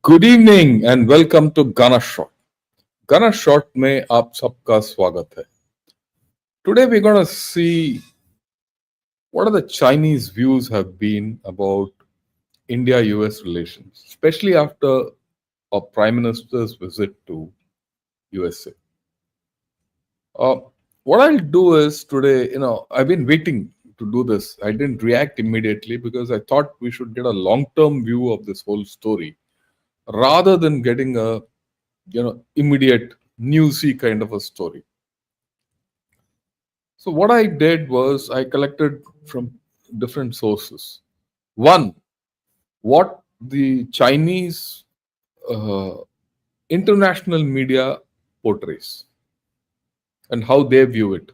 Good evening and welcome to Gaana shot. Gaana shot में आप सबका स्वागत है। Today we gonna see what are the Chinese views have been about India-US relations, especially after a prime minister's visit to USA. Uh, what I'll do is today, I've been waiting to do this. I didn't react immediately because I thought we should get a long-term view of this whole story rather than getting a immediate newsy kind of a story. So what I did was I collected from different sources. One, what the Chinese uh, international media portrays and how they view it,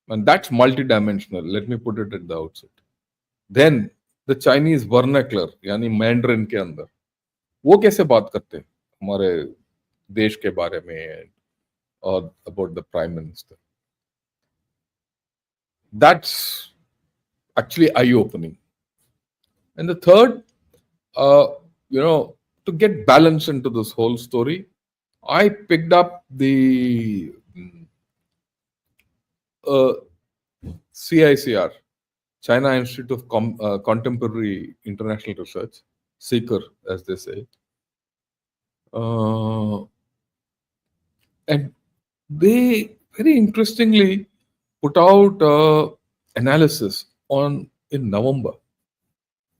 and that's multidimensional. Let me put it at the outset. Then the Chinese vernacular, यानी mandarin के अंदर वो कैसे बात करते हैं हमारे देश के बारे में और about the prime minister. That's actually eye-opening. And the third, uh, to get balance into this whole story, I picked up the uh, CICR, China Institute of Contemporary International Research, Seeker, as they say. And they very interestingly put out analysis on in November,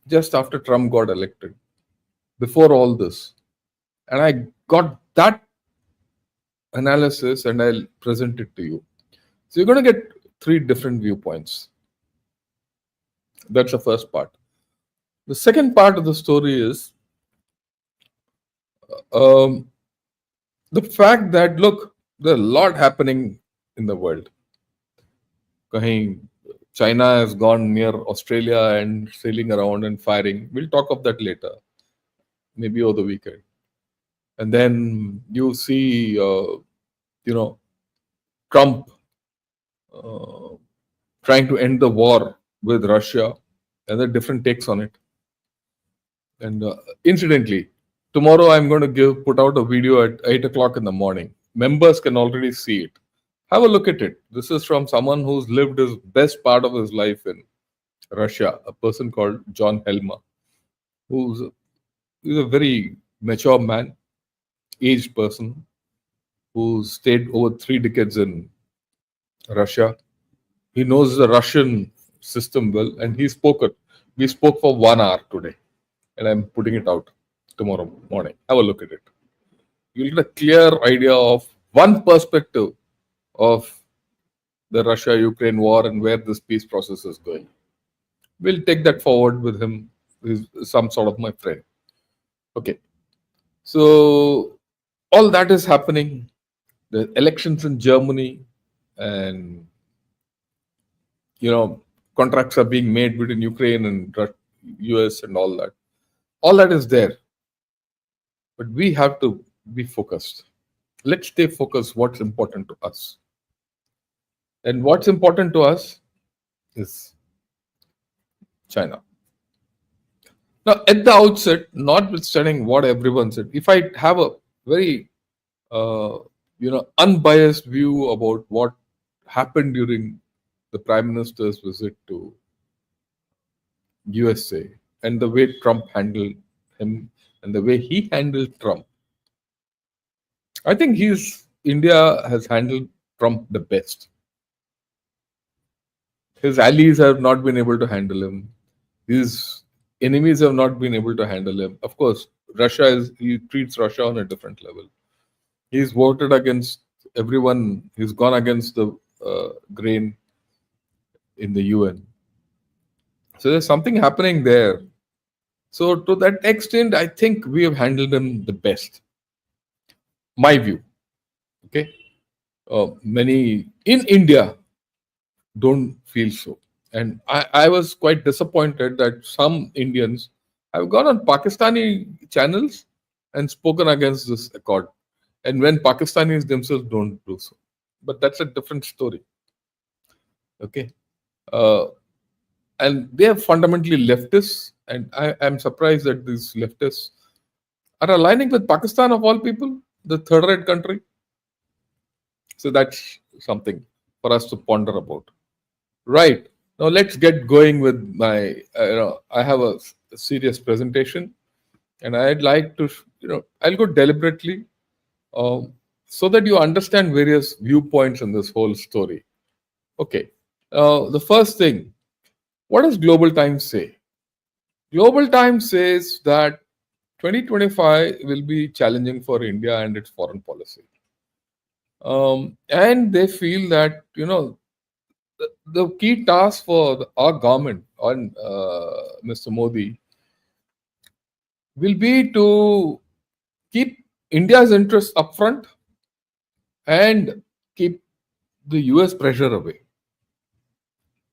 just after Trump got elected, before all this. And I got that analysis and I'll present it to you. So you're going to get three different viewpoints. That's the first part. The second part of the story is um, the fact that, look, there's a lot happening in the world. China has gone near Australia and sailing around and firing. We'll talk of that later, maybe over the weekend. And then you see, Trump trying to end the war with Russia and the different takes on it. And incidentally, tomorrow I'm going to put out a video at 8 o'clock in the morning. Members can already see it. Have a look at it. This is from someone who's lived his best part of his life in Russia, a person called John Helmer, he's a very mature man, aged person, who stayed over 3 decades in Russia. He knows the Russian system well, and we spoke for 1 hour today, and I'm putting it out tomorrow morning. Have a look at it. You'll get a clear idea of one perspective of the Russia-Ukraine war and where this peace process is going. We'll take that forward with him. He's some sort of my friend. Okay. So all that is happening. The elections in Germany and contracts are being made between Ukraine and US and all that. All that is there. But we have to be focused. Let's stay focused what's important to us. And what's important to us is China. Now, at the outset, notwithstanding what everyone said, if I have a very unbiased view about what happened during the Prime Minister's visit to USA and the way Trump handled him and the way he handled Trump, I think India has handled Trump the best. His allies have not been able to handle him. His enemies have not been able to handle him. Of course, he treats Russia on a different level. He's voted against everyone. He's gone against the grain in the UN. So there's something happening there. So to that extent, I think we have handled him the best. My view. Okay. Many in India don't feel so. And I was quite disappointed that some Indians have gone on Pakistani channels and spoken against this accord. And when Pakistanis themselves don't do so. But that's a different story. Okay. And they are fundamentally leftists. And I'm surprised that these leftists are aligning with Pakistan of all people, the third rate country. So that's something for us to ponder about. Right. Now let's get going with my, I have a serious presentation and I'd like to, I'll go deliberately um, so that you understand various viewpoints in this whole story. Okay. The first thing, what does Global Times say? Global Times says that 2025 will be challenging for India and its foreign policy. And they feel that, the key task for our government on Mr. Modi will be to keep India's interests upfront and keep the US pressure away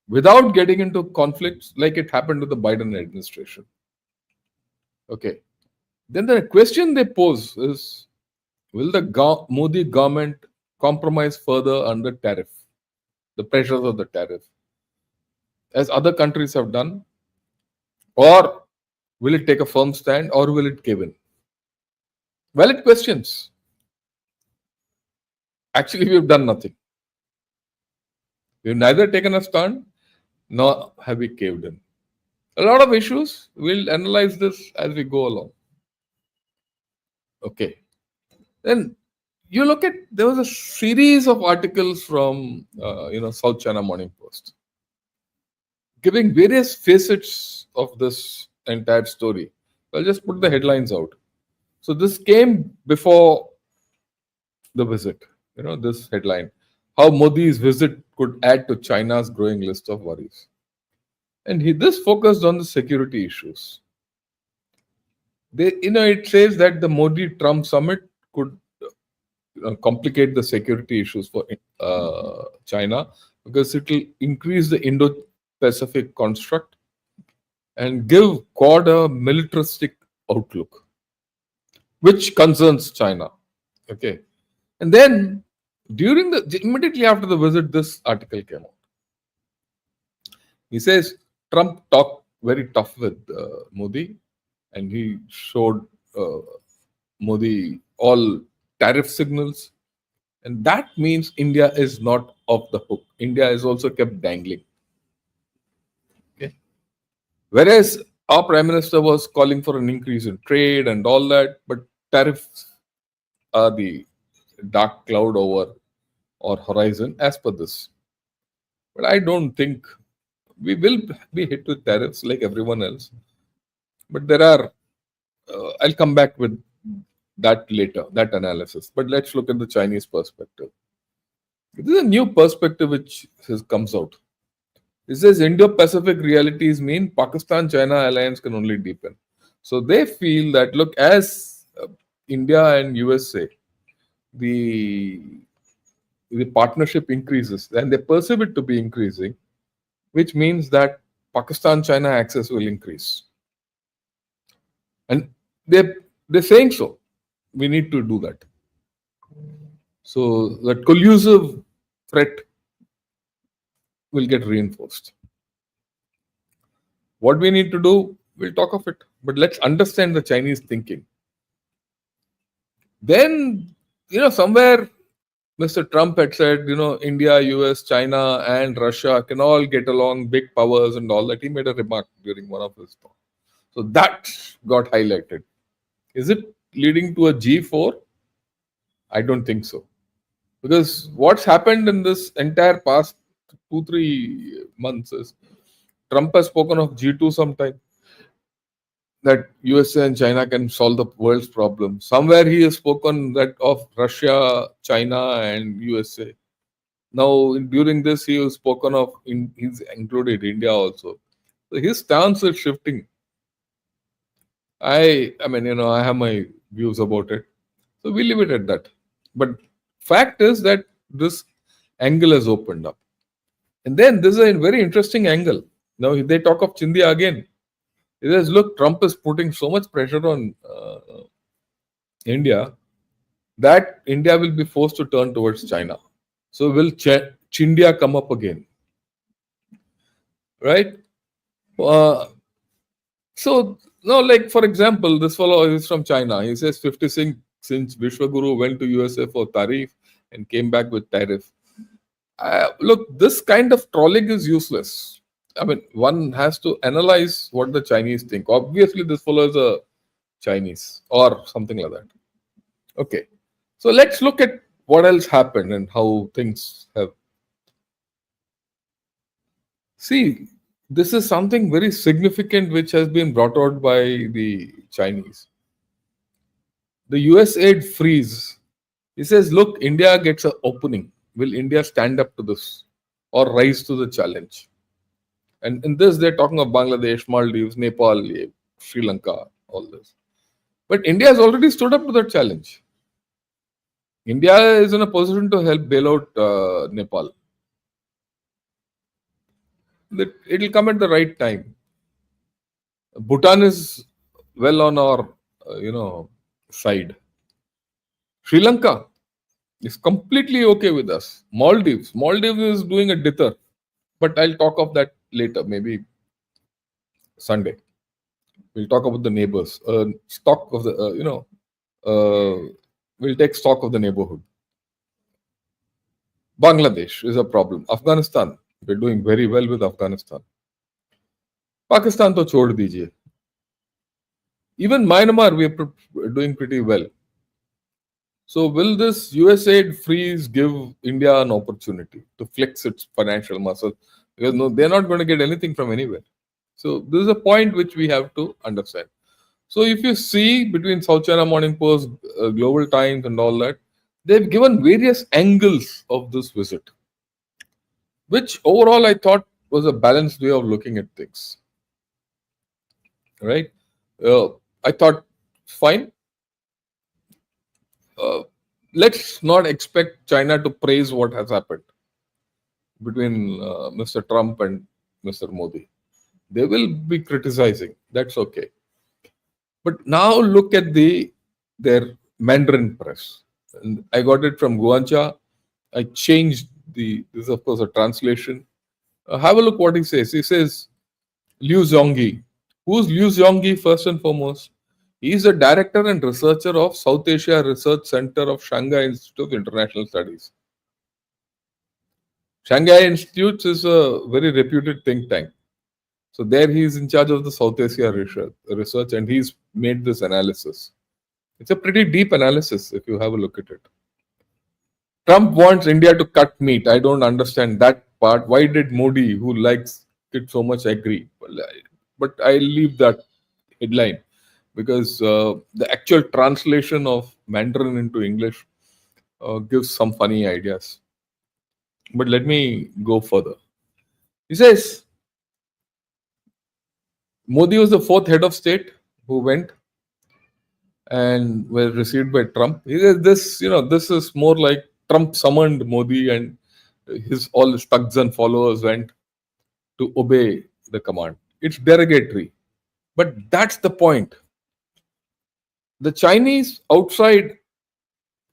without getting into conflicts like it happened with the Biden administration. Okay. Then the question they pose is, will the Modi government compromise further under tariff, the pressures of the tariff, as other countries have done? Or will it take a firm stand or will it give in? Valid questions. Actually, we've done nothing. We've neither taken a stand nor have we caved in. A lot of issues. We'll analyze this as we go along. Okay. Then you look at, there was a series of articles from South China Morning Post giving various facets of this entire story. I'll just put the headlines out. So this came before the visit. This headline: How Modi's visit could add to China's growing list of worries. And this focused on the security issues. It says that the Modi-Trump summit could complicate the security issues for China because it will increase the Indo-Pacific construct and give Quad a militaristic outlook, which concerns China. Okay, and then immediately after the visit, this article came out. He says Trump talked very tough with Modi, and he showed Modi all tariff signals, and that means India is not off the hook. India is also kept dangling. Okay, whereas our prime minister was calling for an increase in trade and all that, but tariffs are the dark cloud over or horizon as per this. But I don't think we will be hit with tariffs like everyone else. But there are, I'll come back with that later, that analysis. But let's look at the Chinese perspective. This is a new perspective which comes out. It says Indo-Pacific realities mean Pakistan-China alliance can only deepen. So they feel that, look, as India and USA, the partnership increases and they perceive it to be increasing, which means that Pakistan-China access will increase. And they're saying so. We need to do that. So that collusive threat will get reinforced. What we need to do, we'll talk of it. But let's understand the Chinese thinking. Then, somewhere Mr. Trump had said, India, US, China, and Russia can all get along, big powers and all that. He made a remark during one of his talks. So that got highlighted. Is it leading to a G4? I don't think so. Because what's happened in this entire past 2-3 months is Trump has spoken of G2 sometime, that USA and China can solve the world's problems. Somewhere he has spoken that of Russia, China, and USA. Now, during this, he has spoken of, he's included India also. So his stance is shifting. I have my views about it. So we leave it at that. But fact is that this angle has opened up. And then this is a very interesting angle. Now they talk of Chindia again. It says, look, Trump is putting so much pressure on India that India will be forced to turn towards China. So will Chindia come up again? Right? So, no, like for example, this fellow is from China. He says 56 since Vishwaguru went to USA for Tarif and came back with tariff. Look, this kind of trolling is useless. I mean, one has to analyze what the Chinese think. Obviously, this fellow is a Chinese or something like that. Okay. So let's look at what else happened and how things have. See, this is something very significant which has been brought out by the Chinese. The US aid freeze. He says, look, India gets an opening. Will India stand up to this or rise to the challenge? And in this, they're talking of Bangladesh, Maldives, Nepal, Sri Lanka, all this. But India has already stood up to that challenge. India is in a position to help bail out Nepal. It will come at the right time. Bhutan is well on our, side. Sri Lanka is completely okay with us. Maldives is doing a dither, but I'll talk of that later, maybe Sunday. We'll talk about the neighbors. Stock of the, we'll take stock of the neighborhood. Bangladesh is a problem. Afghanistan, we're doing very well with Afghanistan. Pakistan to chhod dijiye. Even Myanmar, we're doing pretty well. So, will this USAID freeze give India an opportunity to flex its financial muscle? Because no, they're not going to get anything from anywhere. So, this is a point which we have to understand. So, if you see between South China Morning Post, Global Times, and all that, they've given various angles of this visit, which overall I thought was a balanced way of looking at things. Right? I thought, fine. Let's not expect China to praise what has happened between Mr. Trump and Mr. Modi. They will be criticizing. That's okay. But now look at their Mandarin press. And I got it from Guancha. I changed this is of course a translation. Have a look what he says. He says Liu Zhongyi. Who's Liu Zhongyi first and foremost? He is the director and researcher of South Asia Research Center of Shanghai Institute of International Studies. Shanghai Institute is a very reputed think tank. So there he is in charge of the South Asia research and he's made this analysis. It's a pretty deep analysis if you have a look at it. Trump wants India to cut meat. I don't understand that part. Why did Modi, who likes it so much, agree? But I leave that headline because the actual translation of Mandarin into English gives some funny ideas. But let me go further. He says Modi was the fourth head of state who went and were received by Trump. He says this is more like Trump summoned Modi and all his thugs and followers went to obey the command. It's derogatory. But that's the point. The Chinese outside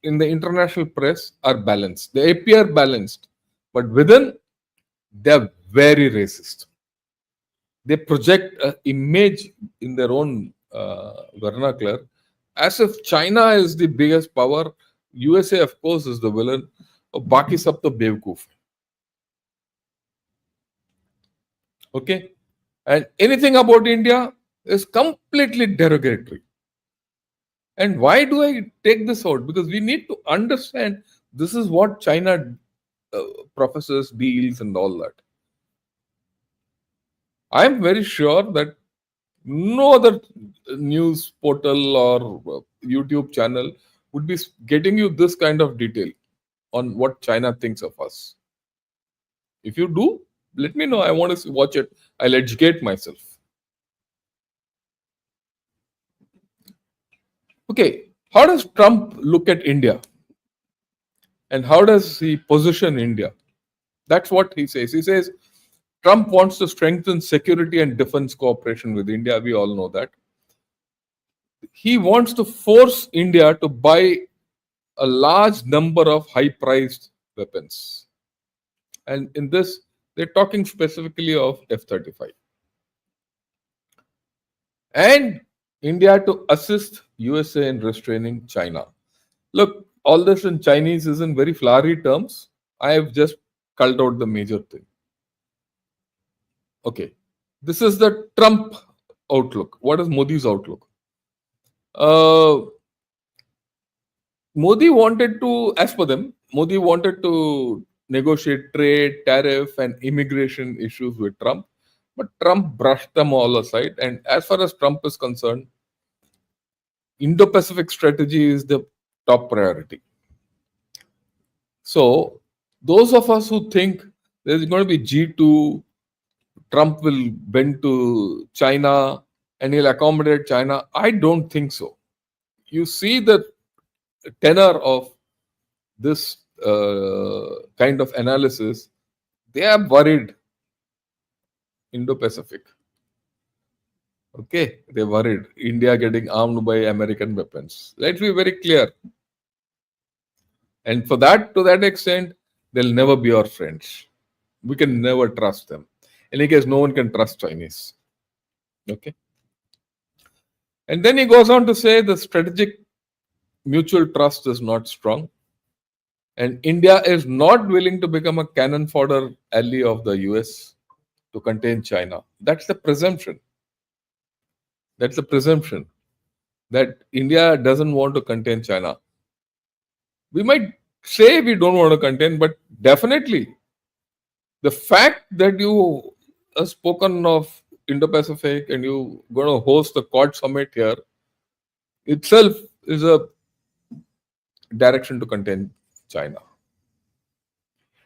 in the international press are balanced. They appear balanced, but within they're very racist. They project an image in their own vernacular as if China is the biggest power. USA, of course, is the villain. Baki sab to bewkoof. Okay? And anything about India is completely derogatory. And why do I take this out? Because we need to understand this is what China professes, deals, and all that. I am very sure that no other news portal or YouTube channel would be getting you this kind of detail on what China thinks of us. If you do, let me know. I want to watch it. I'll educate myself. Okay, how does Trump look at India? And how does he position India? That's what he says. He says Trump wants to strengthen security and defense cooperation with India. We all know that. He wants to force India to buy a large number of high priced weapons. And in this, they're talking specifically of F 35. and India to assist USA in restraining China. Look, all this in Chinese is in very flowery terms. I have just culled out the major thing. Okay. This is the Trump outlook. What is Modi's outlook? Uh, Modi wanted to, as per them, Modi wanted to negotiate trade, tariff, and immigration issues with Trump, but Trump brushed them all aside. And as far as Trump is concerned, Indo Pacific strategy is the top priority. So, those of us who think there's going to be G2, Trump will bend to China and he'll accommodate China, I don't think so. You see the tenor of this kind of analysis, they are worried Indo-Pacific. Okay, they're worried India getting armed by American weapons. Let's be very clear. And for that, to that extent, they'll never be our friends. We can never trust them. In any case, no one can trust Chinese. Okay. And then he goes on to say the strategic mutual trust is not strong. And India is not willing to become a cannon fodder ally of the US to contain China. That's the presumption. That's the presumption that India doesn't want to contain China. We might say we don't want to contain, but definitely the fact that you have spoken of Indo-Pacific and you going to host the Quad summit here itself is a direction to contain China.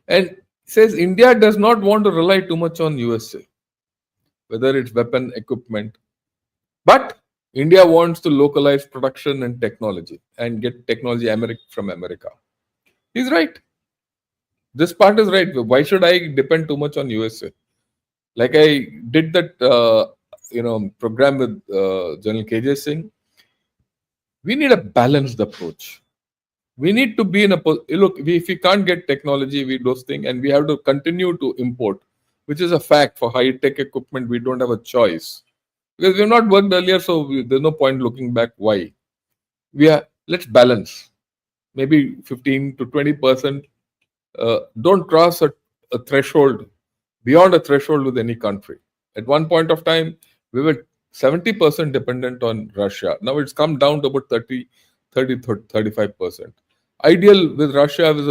And says India does not want to rely too much on USA, whether it's weapon equipment, but India wants to localize production and technology and get technology from America. He's right. This part is right. Why should I depend too much on USA? Like I did that, program with General KJ Singh. We need a balanced approach. We need to be in a look. If we can't get technology, we those things, and we have to continue to import, which is a fact. For high tech equipment, we don't have a choice because we have not worked earlier, so there's no point looking back. Why? Let's balance. Maybe 15 to 20%. Don't cross a threshold beyond a threshold with any country. At one point of time, we were 70% dependent on Russia. Now it's come down to about 35%. Ideal with Russia is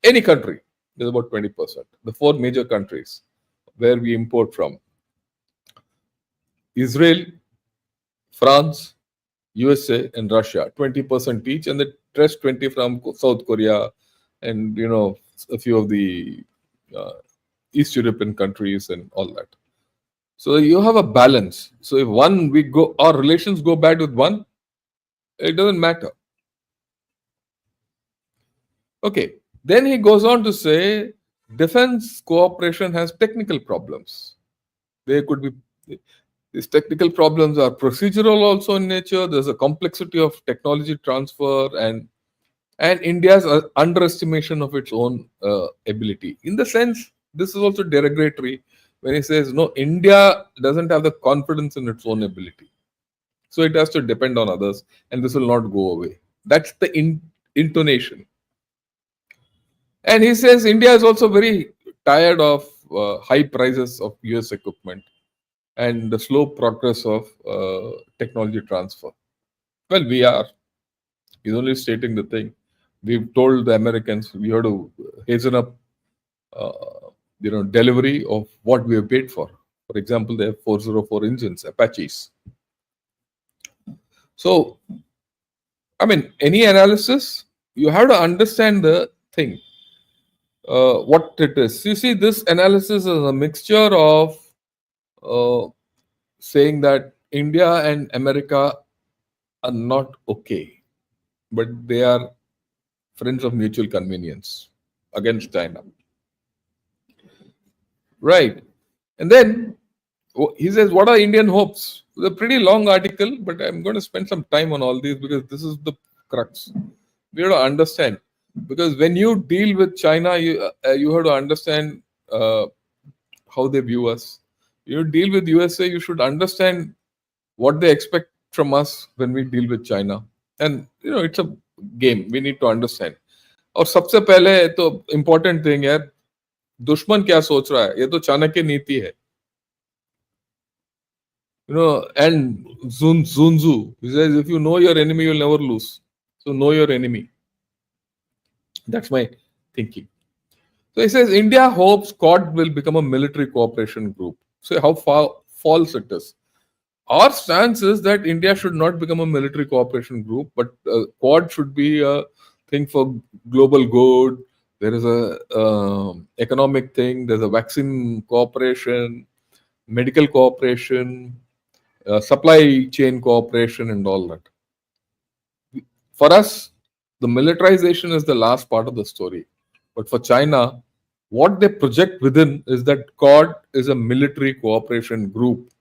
any country is about 20%. The four major countries where we import from: Israel, France, USA, and Russia. 20% each, and the rest 20 from South Korea, and a few of the East European countries and all that. So you have a balance. So if our relations go bad with one, it doesn't matter. Okay. Then he goes on to say defense cooperation has technical problems. There could be these technical problems are procedural also in nature. There's a complexity of technology transfer and India's underestimation of its own ability. In the sense, this is also derogatory when he says, no, India doesn't have the confidence in its own ability. So it has to depend on others, and this will not go away. That's the intonation. And he says India is also very tired of high prices of US equipment and the slow progress of technology transfer. Well, we are. He's only stating the thing. We've told the Americans we have to hasten up, delivery of what we have paid for. For example, they have 404 engines, Apaches. So, I mean, any analysis, you have to understand the thing, what it is. You see, this analysis is a mixture of saying that India and America are not okay, but they are friends of mutual convenience against China. Right. And then he says, what are Indian hopes? It's a pretty long article, but I'm going to spend some time on all these because this is the crux. We have to understand. Because when you deal with China, you have to understand how they view us. You deal with USA, you should understand what they expect from us when we deal with China. And it's a game. We need to understand. और सबसे पहले तो important thing है, दुश्मन क्या सोच रहा है, ये तो चाणक्य नीति है. And Sun Tzu, he says, if you know your enemy, you'll never lose. So know your enemy. That's my thinking. So he says, India hopes Quad will become a military cooperation group. So how far false it is. Our stance is that India should not become a military cooperation group, but Quad should be a thing for global good. There is a economic thing. There's a vaccine cooperation, medical cooperation, supply chain cooperation, and all that. For us, the militarization is the last part of the story. But for China, what they project within is that Quad is a military cooperation group.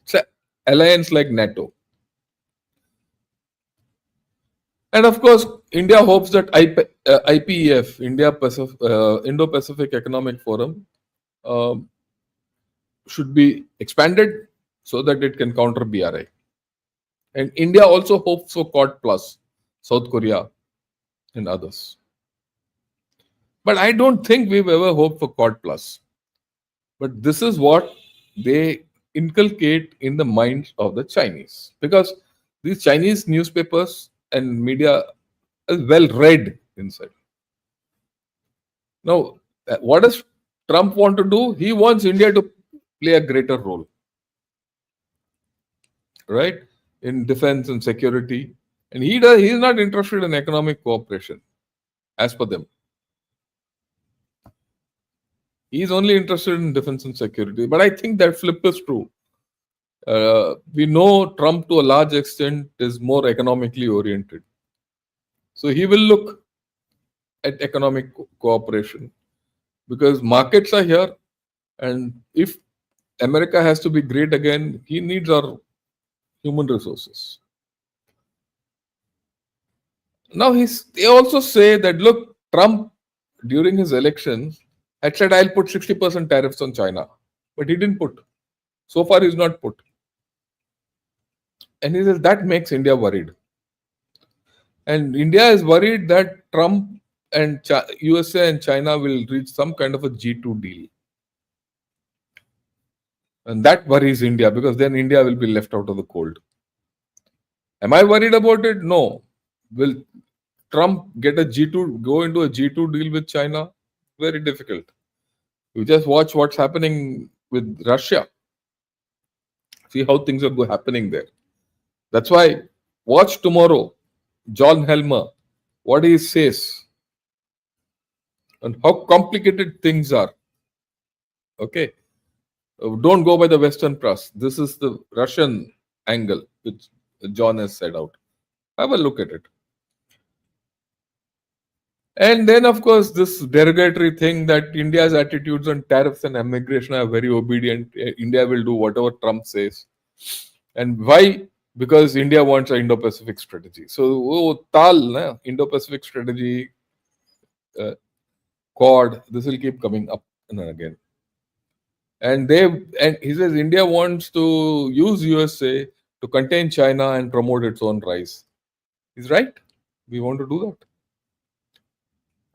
It's an alliance like NATO. And of course, India hopes that IPEF, Indo-Pacific Economic Forum, should be expanded so that it can counter BRI. And India also hopes for Quad Plus, South Korea and others. But I don't think we've ever hoped for Quad Plus. But this is what they inculcate in the minds of the Chinese. Because these Chinese newspapers and media is well read inside. Now, what does Trump want to do? He wants India to play a greater role, right, in defense and security. And he's not interested in economic cooperation, as per them. He's only interested in defense and security. But I think that flip is true. We know Trump to a large extent is more economically oriented. So he will look at economic cooperation because markets are here. And if America has to be great again, he needs our human resources. Now they also say that, look, Trump during his elections had said, I'll put 60% tariffs on China. But he didn't put. So far, he's not put. And he says that makes India worried. And India is worried that Trump and USA and China will reach some kind of a G2 deal. And that worries India because then India will be left out of the cold. Am I worried about it? No. Will Trump get a G2, go into a G2 deal with China? Very difficult. You just watch what's happening with Russia. See how things are happening there. That's why watch tomorrow John Helmer, what he says and how complicated things are. Okay. Don't go by the Western press. This is the Russian angle which John has set out. Have a look at it. And then, of course, this derogatory thing that India's attitudes on tariffs and immigration are very obedient. India will do whatever Trump says. And why? Because India wants an Indo-Pacific strategy. So, Indo-Pacific strategy, Quad, this will keep coming up and again. And he says India wants to use USA to contain China and promote its own rise. He's right. We want to do that.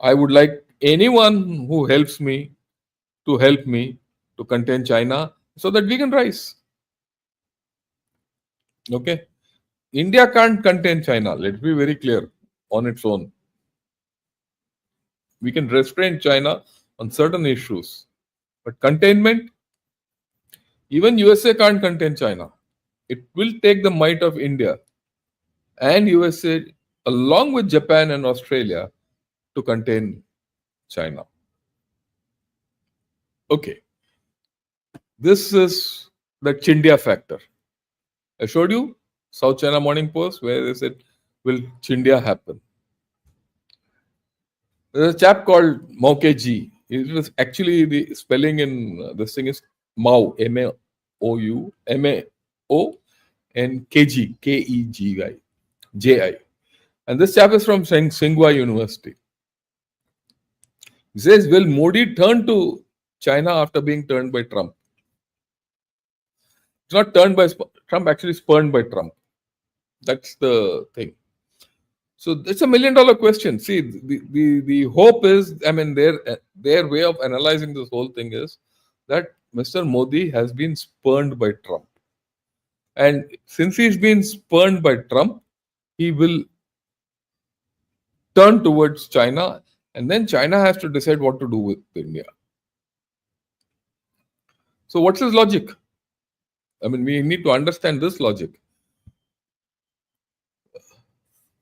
I would like anyone who helps me to help me to contain China so that we can rise. Okay. India can't contain China. Let's be very clear on its own. We can restrain China on certain issues. But containment, even USA can't contain China. It will take the might of India and USA along with Japan and Australia to contain China. Okay. This is the Chindia factor. I showed you South China Morning Post where they said, will Chindia happen? There's a chap called Maukeji. It was actually the spelling in this thing is Mao, M-A-O-U, M-A-O, and K-G, K-E-G-I, J-I. And this chap is from Tsinghua University. He says, will Modi turn to China after being turned by Trump? It's not turned by Trump, actually spurned by Trump. That's the thing. So it's a $1 million question. See, the hope is, I mean, their way of analyzing this whole thing is that Mr. Modi has been spurned by Trump. And since he's been spurned by Trump, he will turn towards China, and then China has to decide what to do with India. So, what's his logic? I mean, we need to understand this logic.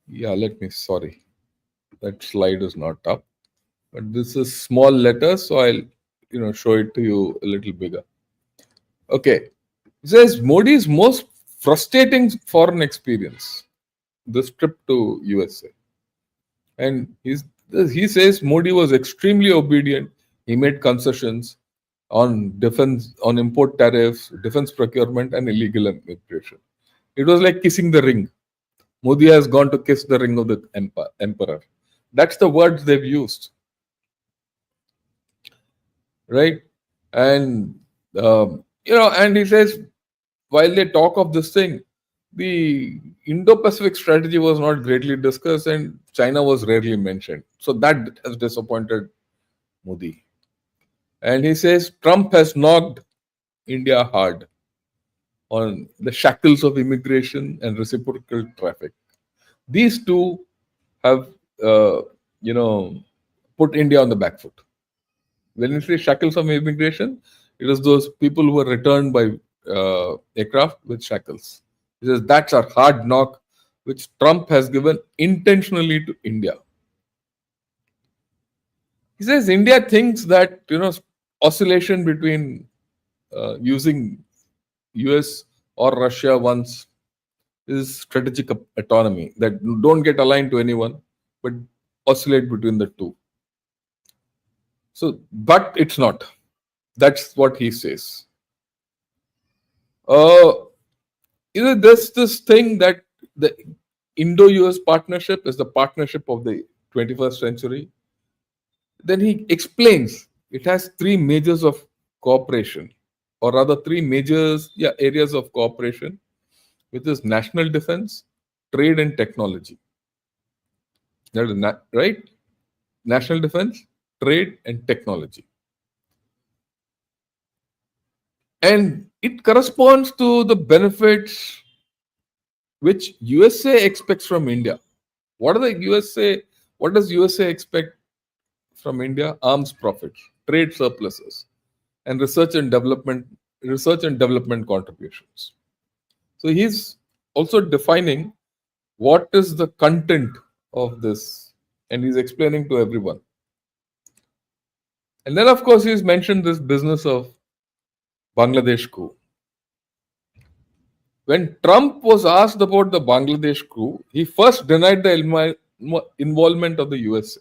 Yeah, sorry, that slide is not up, but this is small letters, so I'll show it to you a little bigger. Okay, it says Modi's most frustrating foreign experience, this trip to USA. And he says Modi was extremely obedient. He made concessions on defense, on import tariffs, defense procurement, and illegal immigration. It was like kissing the ring. Modi has gone to kiss the ring of the emperor. That's the words they've used, right? And and he says while they talk of this thing, the Indo-Pacific strategy was not greatly discussed, and China was rarely mentioned. So that has disappointed Modi. And he says Trump has knocked India hard on the shackles of immigration and reciprocal traffic. These two have, put India on the back foot. When you say shackles of immigration, it is those people who were returned by aircraft with shackles. He says that's a hard knock which Trump has given intentionally to India. He says India thinks that oscillation between using US or Russia once is strategic autonomy, that don't get aligned to anyone but oscillate between the two. So, but it's not. That's what he says. There's this thing that the Indo-US partnership is the partnership of the 21st century. Then he explains it has three majors of cooperation, or rather three areas of cooperation, which is national defense, trade, and technology. That is right? National defense, trade, and technology. And it corresponds to the benefits which USA expects from India. What does USA expect from India? Arms profits, trade surpluses, and research and development contributions. So he's also defining what is the content of this, and he's explaining to everyone. And then, of course, he's mentioned this business of Bangladesh coup. When Trump was asked about the Bangladesh coup, he first denied the involvement of the USA,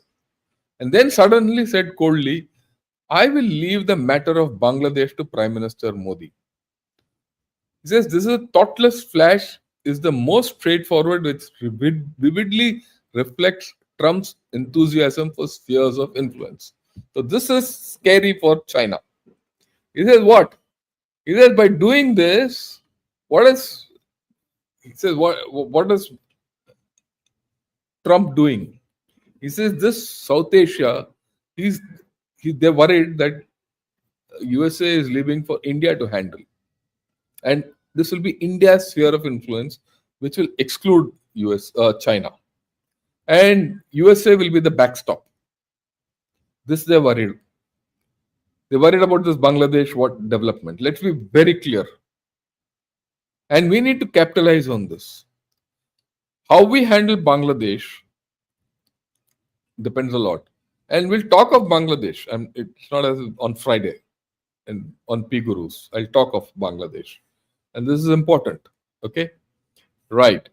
and then suddenly said coldly, I will leave the matter of Bangladesh to Prime Minister Modi. He says this is a thoughtless flash, is the most straightforward, which vividly reflects Trump's enthusiasm for spheres of influence. So this is scary for China. He says what? He says by doing this, what is Trump doing? He says this South Asia, they're worried that USA is leaving for India to handle. And this will be India's sphere of influence, which will exclude China. And USA will be the backstop. This they're worried. They're worried about this Bangladesh development. Let's be very clear. And we need to capitalize on this. How we handle Bangladesh depends a lot. And we'll talk of Bangladesh. And it's not as on Friday and on P Gurus. I'll talk of Bangladesh. And this is important. Okay? Right.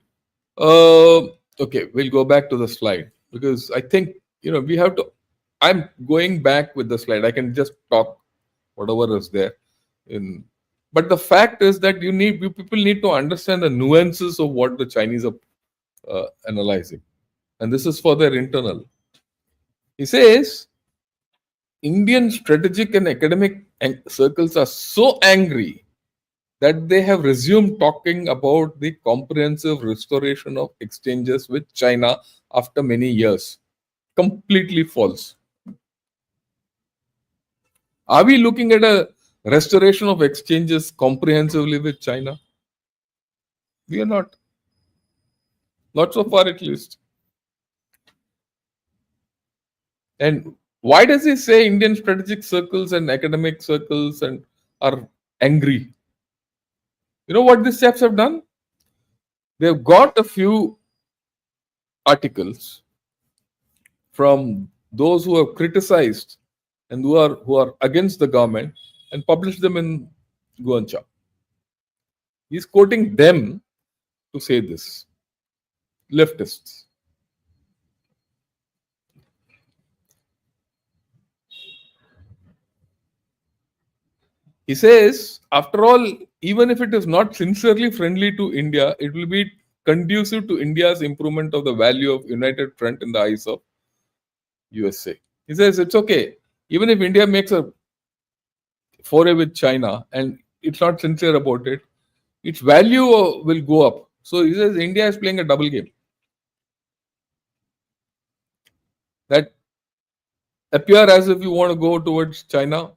Okay, we'll go back to the slide because I think, we have to. I'm going back with the slide. I can just talk whatever is there. But the fact is that you people need to understand the nuances of what the Chinese are analyzing. And this is for their internal. He says, Indian strategic and academic circles are so angry that they have resumed talking about the comprehensive restoration of exchanges with China after many years. Completely false. Are we looking at a restoration of exchanges comprehensively with China? We are not. Not so far, at least. And why does he say Indian strategic circles and academic circles and are angry? You know what these chaps have done? They've got a few articles from those who have criticized and who are against the government and published them in Guancha. He's quoting them to say this. Leftists. He says, after all, even if it is not sincerely friendly to India, it will be conducive to India's improvement of the value of United Front in the eyes of USA. He says it's okay. Even if India makes a foray with China and it's not sincere about it, its value will go up. So he says India is playing a double game. That appear as if you want to go towards China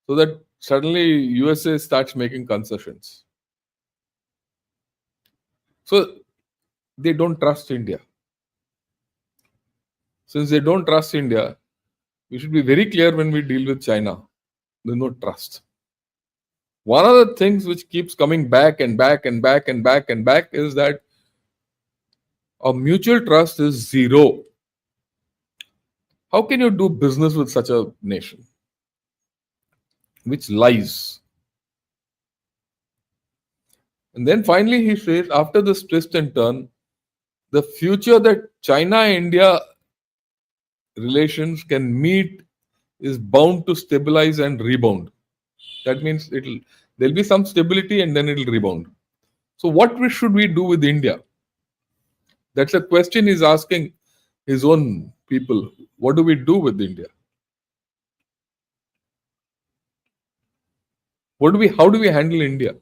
so that suddenly USA starts making concessions. So they don't trust India. Since they don't trust India, we should be very clear when we deal with China. There's no trust. One of the things which keeps coming back and back and back and back and back is that our mutual trust is zero. How can you do business with such a nation which lies? And then finally he says, after this twist and turn, the future that China-India relations can meet is bound to stabilize and rebound. That means there'll be some stability and then it'll rebound. So what should we do with India? That's a question he's asking his own people. What do we do with India? How do we handle India?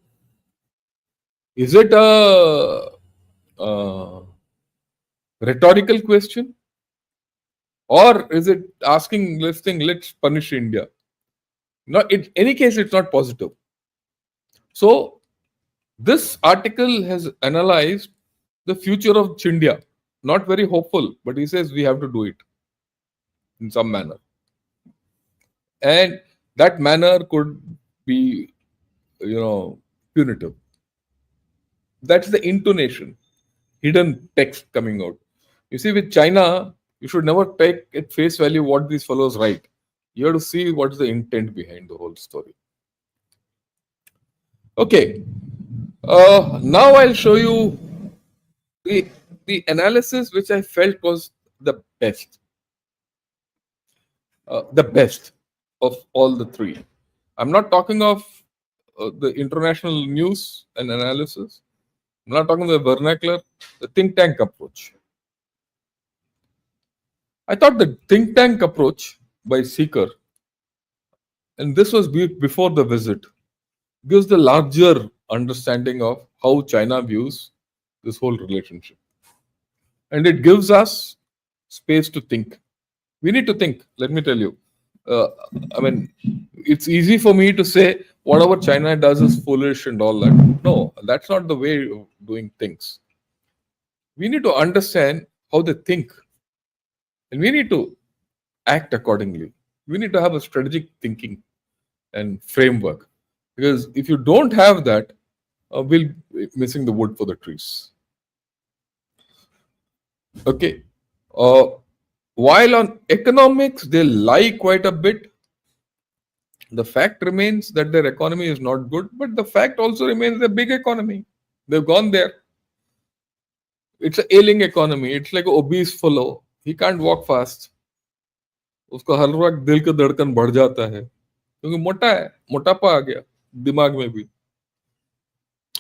Is it a rhetorical question? Or is it asking, let's punish India? In any case, it's not positive. So this article has analyzed the future of Chindia. Not very hopeful, but he says we have to do it in some manner. And that manner could be, punitive. That's the intonation, hidden text coming out. You see, with China, you should never take at face value what these fellows write. You have to see what's the intent behind the whole story. Okay. Now I'll show you the analysis which I felt was the best. The best of all the three. I'm not talking of the international news and analysis. I'm not talking the vernacular, the think tank approach. I thought the think tank approach by Seeker, and this was before the visit, gives the larger understanding of how China views this whole relationship. And it gives us space to think. We need to think, let me tell you. Uh, I mean, it's easy for me to say whatever China does is foolish and all that. No, that's not the way of doing things. We need to understand how they think and we need to act accordingly. We need to have a strategic thinking and framework because if you don't have that, we'll be missing the wood for the trees. Okay. While on economics they lie quite a bit, the fact remains that their economy is not good, but the fact also remains they're big economy. They've gone there. It's an ailing economy. It's like an obese fellow. He can't walk fast. उसको हर वक्त दिल का धड़कन बढ़ जाता है क्योंकि मोटा है, मोटापा आ गया दिमाग में भी.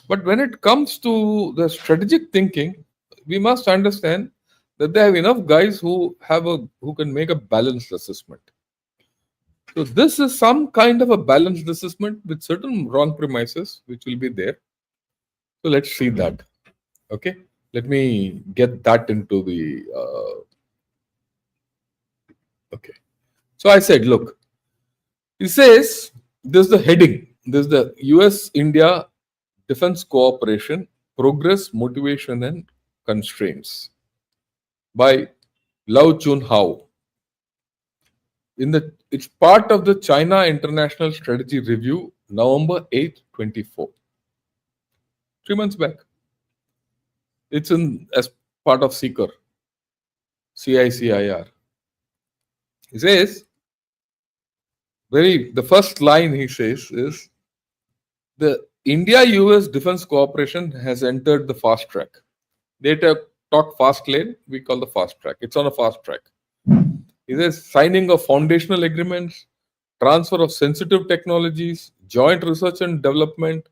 But when it comes to the strategic thinking, we must understand that they have enough guys who can make a balanced assessment. So this is some kind of a balanced assessment with certain wrong premises which will be there. So let's see that. Okay, let me get that into the. Okay, so I said, look, he says this is the heading. This is the U.S. India Defense Cooperation Progress, Motivation, and Constraints by Lau Chun Hao. It's part of the China International Strategy Review, November 8th, 24. 3 months back. It's in as part of Seeker, CICIR. He says, the first line he says is the India US defense cooperation has entered the fast track. They talk fast lane, we call the fast track. It's on a fast track. He says signing of foundational agreements, transfer of sensitive technologies, joint research and development,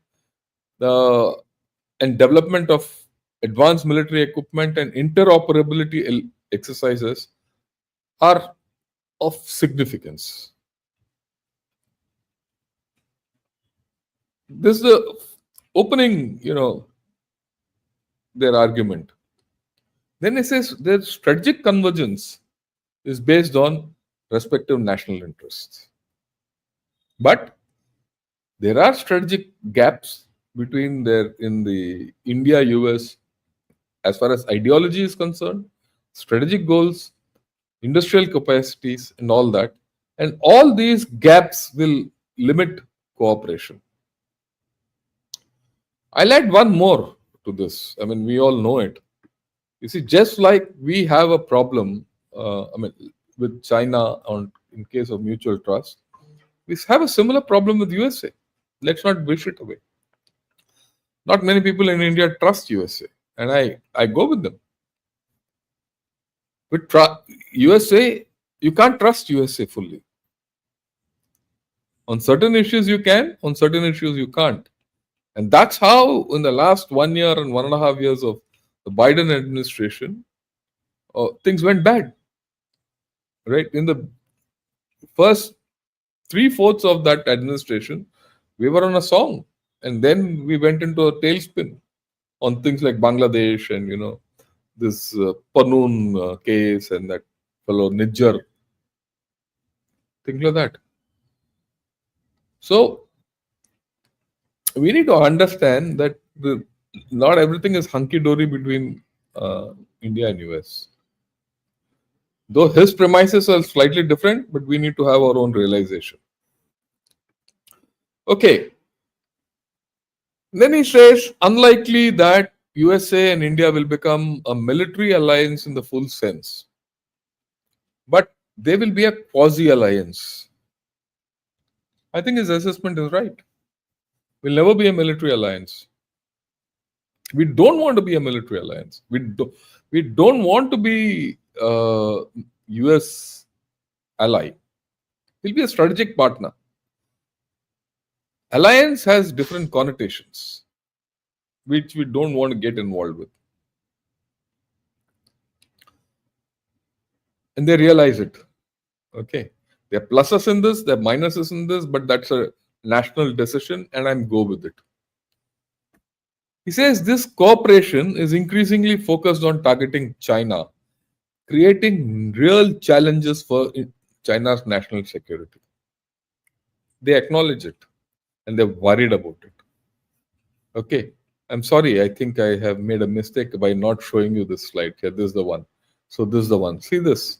the and development of advanced military equipment and interoperability exercises are of significance. This is the opening, their argument. Then it says their strategic convergence is based on respective national interests. But there are strategic gaps between their in the India US as far as ideology is concerned, strategic goals, industrial capacities, and all that. And all these gaps will limit cooperation. I'll add one more to this. I mean, we all know it. You see, just like we have a problem, with China in case of mutual trust, we have a similar problem with USA. Let's not wish it away. Not many people in India trust USA, and I go with them. With USA, you can't trust USA fully. On certain issues you can, on certain issues you can't. And that's how in the last 1 year and 1.5 years of the Biden administration, things went bad. Right? In the first 3/4 of that administration, we were on a song. And then we went into a tailspin on things like Bangladesh and, this Panoon case and that fellow Nijjar, things like that. So we need to understand that not everything is hunky dory between India and US. Though his premises are slightly different, but we need to have our own realization. Okay. Then he says, unlikely that USA and India will become a military alliance in the full sense, but they will be a quasi alliance. I think his assessment is right. We'll never be a military alliance. We don't want to be a military alliance. We don't want to be a US ally. We'll be a strategic partner. Alliance has different connotations, which we don't want to get involved with. And they realize it. Okay. There are pluses in this, there are minuses in this, but that's a national decision, and I'm go with it. He says this cooperation is increasingly focused on targeting China, creating real challenges for China's national security. They acknowledge it and they're worried about it. Okay, I'm sorry, I think I have made a mistake by not showing you this slide here. This is the one. So this is the one. See this.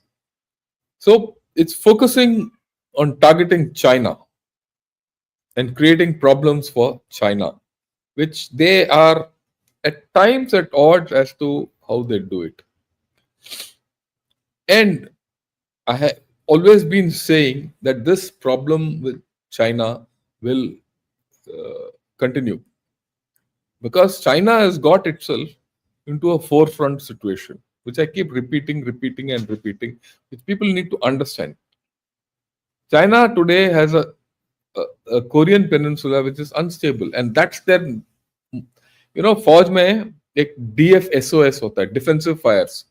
So it's focusing on targeting China and creating problems for China, which they are at times at odds as to how they do it. And I have always been saying that this problem with China will continue because China has got itself into a forefront situation, which I keep repeating, which people need to understand. China today has a Korean peninsula which is unstable, and that's their, फौज में एक DFSOS होता है, defensive fires.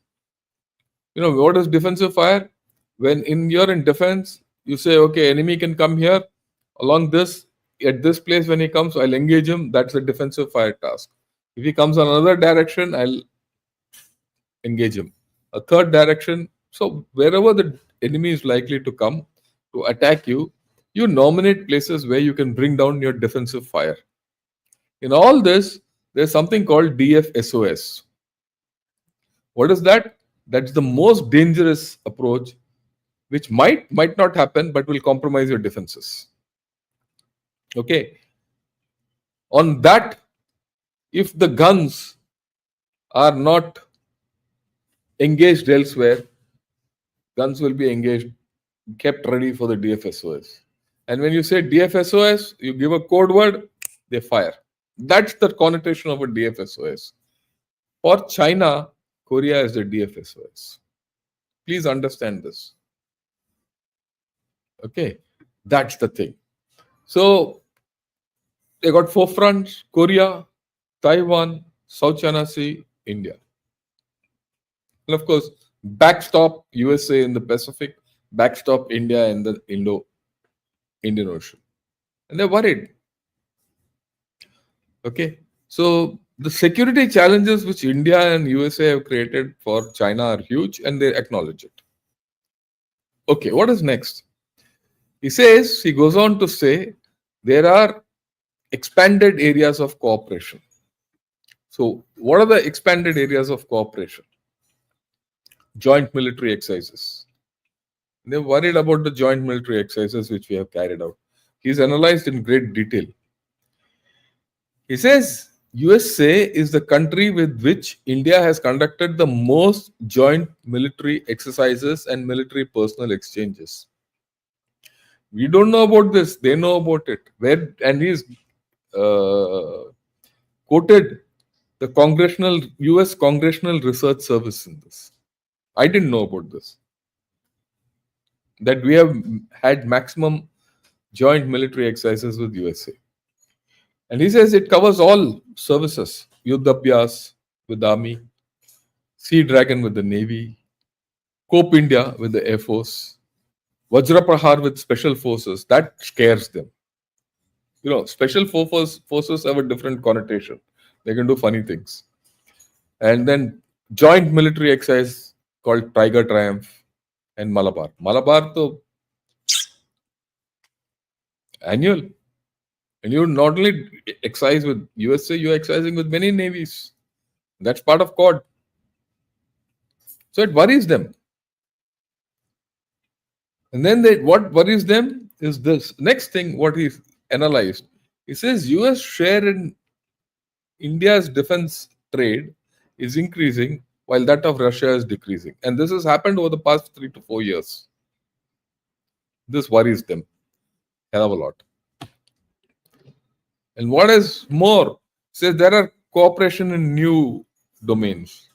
What is defensive fire? When you're in defense, You say, okay, enemy can come here along this, at this place when he comes, I'll engage him. That's a defensive fire task. If he comes on another direction, I'll engage him. A third direction. So wherever the enemy is likely to come to attack you, you nominate places where you can bring down your defensive fire. In all this, there's something called DFSOS. What is that? That's the most dangerous approach, which might not happen, but will compromise your defenses. Okay. On that, if the guns are not engaged elsewhere, guns will be engaged, kept ready for the DFSOS. And when you say DFSOS, you give a code word, they fire. That's the connotation of a DFSOS. For China, Korea is the DFSOS. Please understand this. Okay, that's the thing. So they got 4 fronts: Korea, Taiwan, South China Sea, India. And of course, backstop USA in the Pacific, backstop India in the Indian Ocean. And they're worried. Okay, so the security challenges which India and USA have created for China are huge, and they acknowledge it. Okay, what is next? He goes on to say, there are expanded areas of cooperation. So, what are the expanded areas of cooperation? Joint military exercises. They're worried about the joint military exercises which we have carried out. He's analyzed in great detail. He says USA is the country with which India has conducted the most joint military exercises and military personnel exchanges. We don't know about this; they know about it. And he's quoted the US Congressional Research Service in this. I didn't know about this. That we have had maximum joint military exercises with USA. And he says it covers all services: Yuddhabhyas with the Army, Sea Dragon with the Navy, Cope India with the Air Force, Vajraprahar with Special Forces. That scares them. Special forces have a different connotation. They can do funny things. And then joint military exercise called Tiger Triumph and Malabar. Malabar to annual. And you not only exercise with USA, you're exercising with many navies. That's part of Quad. So it worries them. And then what worries them is this. Next thing, what he analyzed, he says US share in India's defense trade is increasing while that of Russia is decreasing. And this has happened over the past 3 to 4 years. This worries them hell of a lot. And what is more, says there are cooperation in new domains: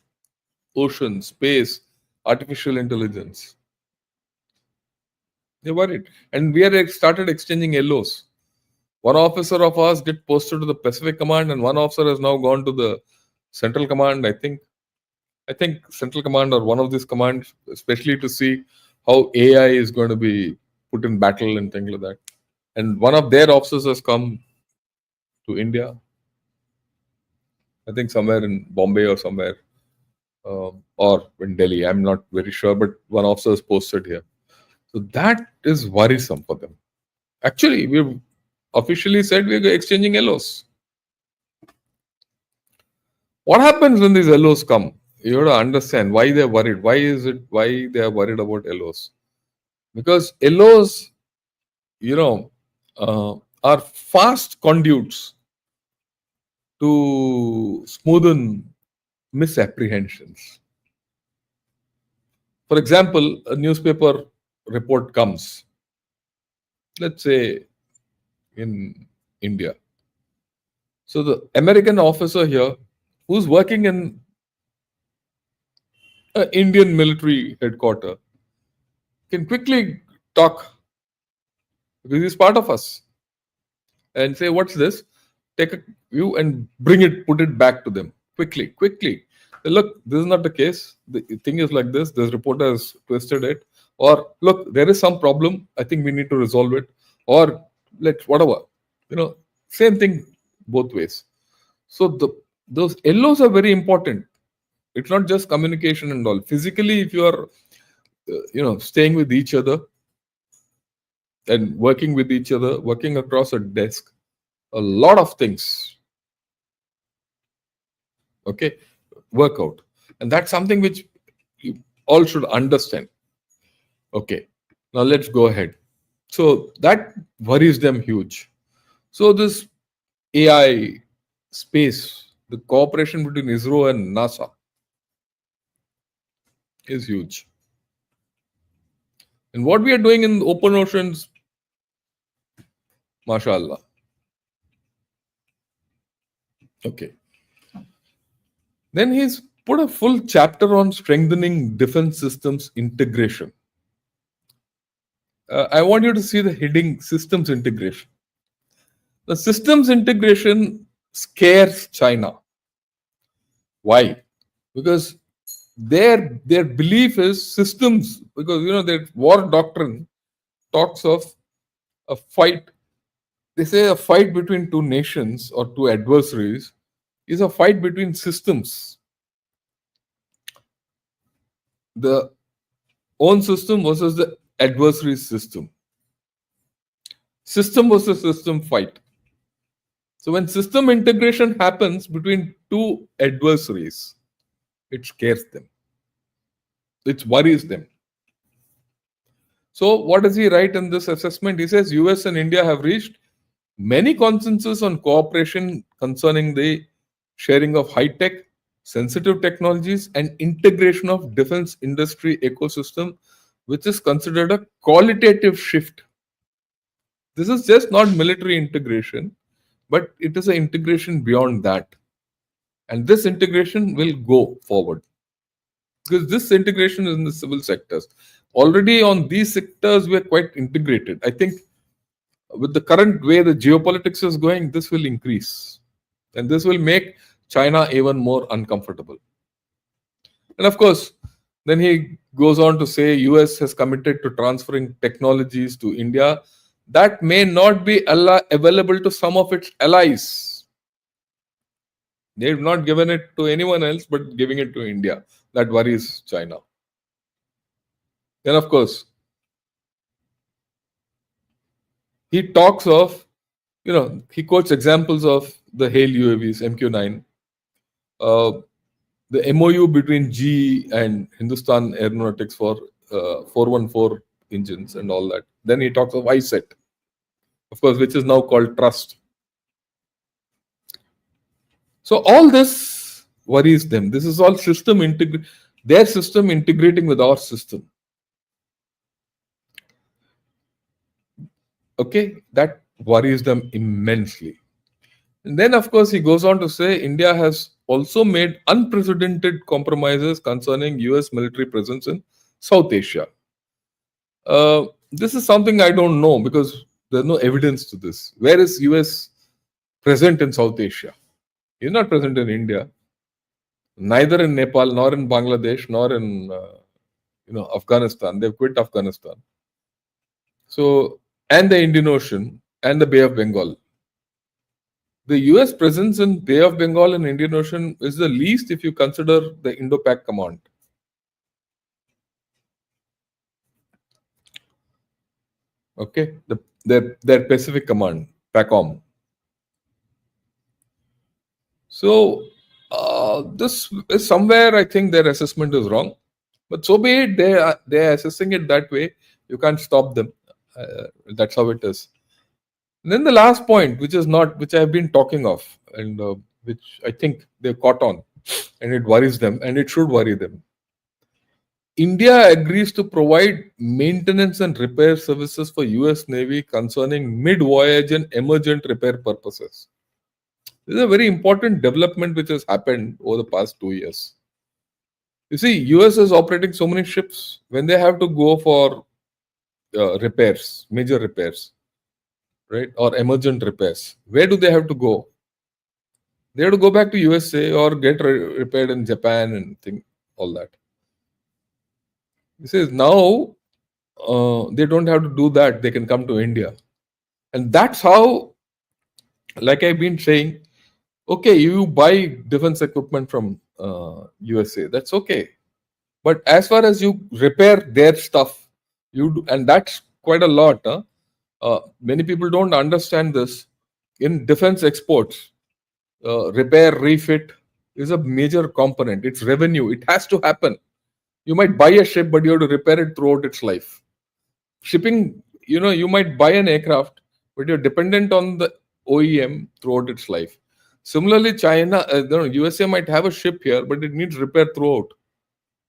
ocean, space, artificial intelligence. They're worried. And we have started exchanging LOs. One officer of ours get posted to the Pacific Command, and one officer has now gone to the Central Command, I think Central Command or one of these commands, especially to see how AI is going to be put in battle and things like that. And one of their officers has come to India, I think somewhere in Bombay or somewhere, or in Delhi. I'm not very sure, but one officer is posted here. So that is worrisome for them. Actually, we've officially said we're exchanging LOs. What happens when these LOs come? You have to understand why they're worried. Why they are worried about LOs? Because LOs, are fast conduits to smoothen misapprehensions. For example, a newspaper report comes, let's say in India. So the American officer here, who's working in an Indian military headquarters, can quickly talk, because he's part of us, and say, what's this? Take a view and put it back to them quickly. Say, look, this is not the case. The thing is like this. This reporter has twisted it, or look, there is some problem. I think we need to resolve it, or let's whatever. You know, same thing both ways. So those LOs are very important. It's not just communication and all. Physically, if you are, staying with each other and working with each other, working across a desk, a lot of things, okay, work out. And that's something which you all should understand. Okay, now let's go ahead. So that worries them huge. So this AI space, the cooperation between ISRO and NASA is huge. And what we are doing in open oceans, mashallah. Okay. Then he's put a full chapter on strengthening defense systems integration. I want you to see the heading systems integration. The systems integration scares China. Why? Because their belief is systems, because their war doctrine talks of a fight. They say a fight between two nations or two adversaries is a fight between systems. The own system versus the adversary system. System versus system fight. So when system integration happens between two adversaries, it scares them. It worries them. So what does he write in this assessment? He says US and India have reached many consensus on cooperation concerning the sharing of high-tech, sensitive technologies and integration of defense industry ecosystem, which is considered a qualitative shift. This is just not military integration, but it is an integration beyond that. And this integration will go forward. Because this integration is in the civil sectors. Already on these sectors, we are quite integrated. I think with the current way the geopolitics is going, this will increase. And this will make China even more uncomfortable. And of course, then he goes on to say US has committed to transferring technologies to India that may not be available to some of its allies. They've not given it to anyone else, but giving it to India. That worries China. Then, of course, he talks of, he quotes examples of the HALE UAVs, MQ-9, the MOU between GE and Hindustan Aeronautics for 414 engines and all that. Then he talks of ISET, of course, which is now called Trust. So all this worries them. This is all their system integrating with our system. Okay, that worries them immensely. And then, of course, he goes on to say India has also made unprecedented compromises concerning US military presence in South Asia. This is something I don't know because there's no evidence to this. Where is US present in South Asia? He's not present in India, neither in Nepal, nor in Bangladesh, nor in Afghanistan. They've quit Afghanistan. So, and the Indian Ocean and the Bay of Bengal. The US presence in Bay of Bengal and Indian Ocean is the least if you consider the Indo-Pac Command. Okay, their Pacific Command, PACOM. So this is somewhere I think their assessment is wrong, but so be it. They are assessing it that way. You can't stop them. That's how it is. And then the last point, which I have been talking of, and which I think they've caught on, and it worries them, and it should worry them. India agrees to provide maintenance and repair services for US Navy concerning mid-voyage and emergent repair purposes. This is a very important development which has happened over the past 2 years. You see, US is operating so many ships. When they have to go for repairs, major repairs, right, or emergent repairs, where do they have to go? They have to go back to USA or get repaired in Japan and all that. He says now they don't have to do that. They can come to India. And that's how, like I've been saying, okay, you buy defense equipment from USA, that's okay. But as far as you repair their stuff, you do, and that's quite a lot. Huh? Many people don't understand this. In defense exports, repair, refit is a major component. It's revenue. It has to happen. You might buy a ship, but you have to repair it throughout its life. Shipping, you might buy an aircraft, but you're dependent on the OEM throughout its life. Similarly, China, USA might have a ship here, but it needs repair throughout.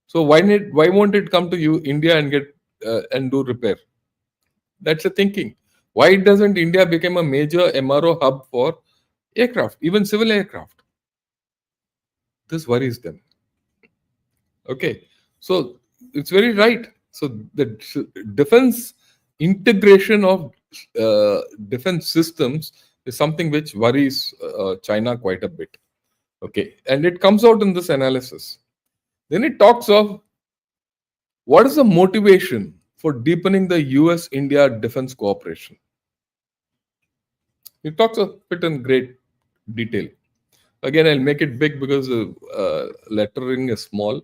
So why won't it come to you India and get and do repair? That's the thinking. Why doesn't India become a major MRO hub for aircraft, even civil aircraft? This worries them. Okay, so it's very right. So the defense integration of defense systems is something which worries China quite a bit. Okay, and it comes out in this analysis. Then it talks of what is the motivation for deepening the US India defense cooperation. It talks of it in great detail. Again, I'll make it big because the lettering is small.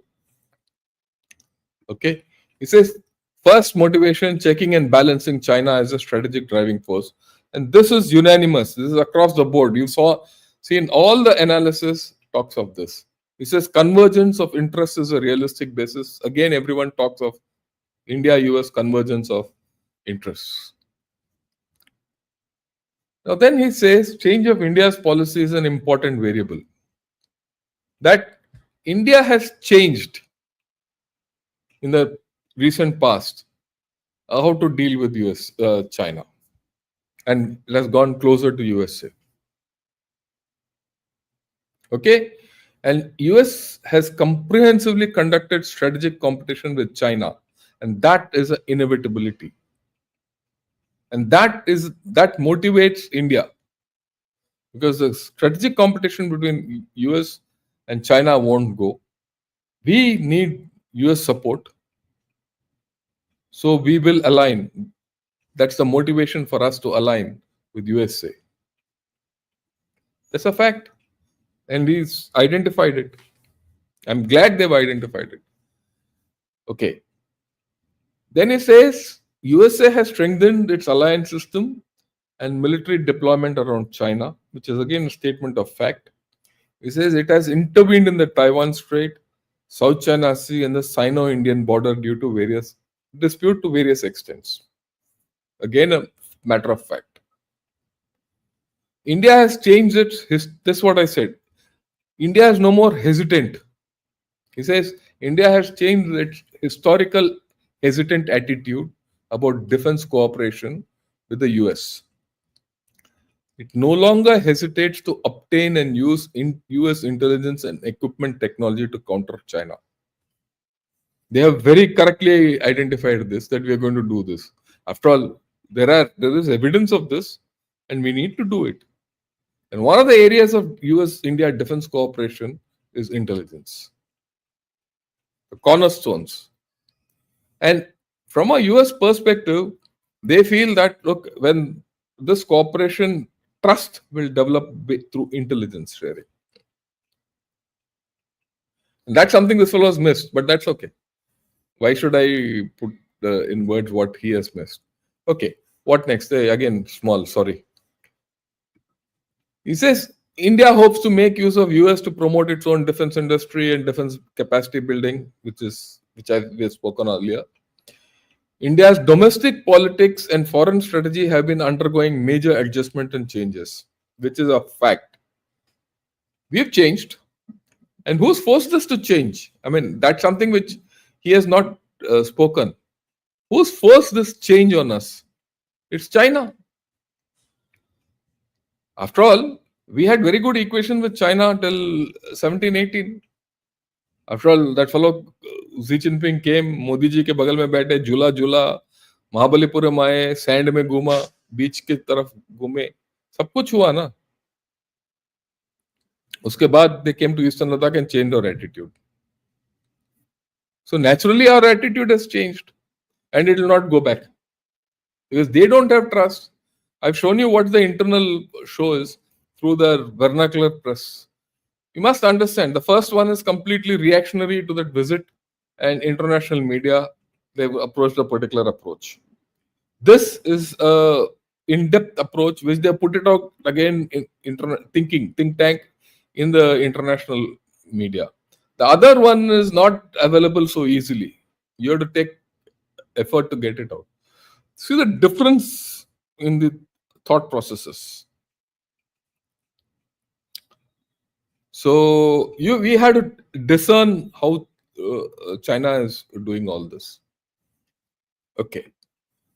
Okay. He says first motivation checking and balancing China as a strategic driving force. And this is unanimous. This is across the board. See in all the analysis talks of this. He says convergence of interest is a realistic basis. Again, everyone talks of India US convergence of interests. Now, then he says change of India's policy is an important variable. That India has changed in the recent past how to deal with China, and it has gone closer to USA. Okay, and US has comprehensively conducted strategic competition with China, and that is an inevitability, and that motivates India because the strategic competition between US and China won't go. We need US support, so we will align. That's the motivation for us to align with USA. That's a fact. And he's identified it. I'm glad they've identified it. Okay. Then he says USA has strengthened its alliance system and military deployment around China, which is again a statement of fact. He says it has intervened in the Taiwan Strait, South China Sea, and the Sino-Indian border due to various dispute to various extents. Again, a matter of fact. India has changed this is what I said. India is no more hesitant. He says India has changed its historical hesitant attitude about defense cooperation with the US. It no longer hesitates to obtain and use US intelligence and equipment technology to counter China. They have very correctly identified this, that we are going to do this. After all, there is evidence of this, and we need to do it. And one of the areas of US-India defense cooperation is intelligence. The cornerstones. And from a US perspective, they feel that, look, when this cooperation, trust will develop through intelligence sharing. And that's something this fellow has missed, but that's okay. Why should I put in words what he has missed? Okay, what next? Again, small, sorry. He says India hopes to make use of US to promote its own defense industry and defense capacity building, we have spoken earlier. India's domestic politics and foreign strategy have been undergoing major adjustment and changes, which is a fact. We have changed. And who's forced us to change? I mean, that's something which he has not spoken. Who's forced this change on us? It's China. After all, we had very good equation with China till 1718. After all, that fellow Xi Jinping came, Modi ji के बगल में बैठे, झूला झूला, महाबलीपुरम आए, sand में घूमा, बीच की तरफ घूमे, सब कुछ हुआ ना. उसके बाद they came to Eastern Ladakh and changed our attitude. So naturally our attitude has changed. and it will not go back because they don't have trust. I've shown you what the internal show is through the vernacular press. You must understand the first one is completely reactionary to that visit, and international media they've approached a particular approach. This is a in-depth approach which they put it out again in thinking think tank in the international media. The other one is not available so easily. You have to take effort to get it out. See the difference in the thought processes. So we had to discern how China is doing all this. Okay.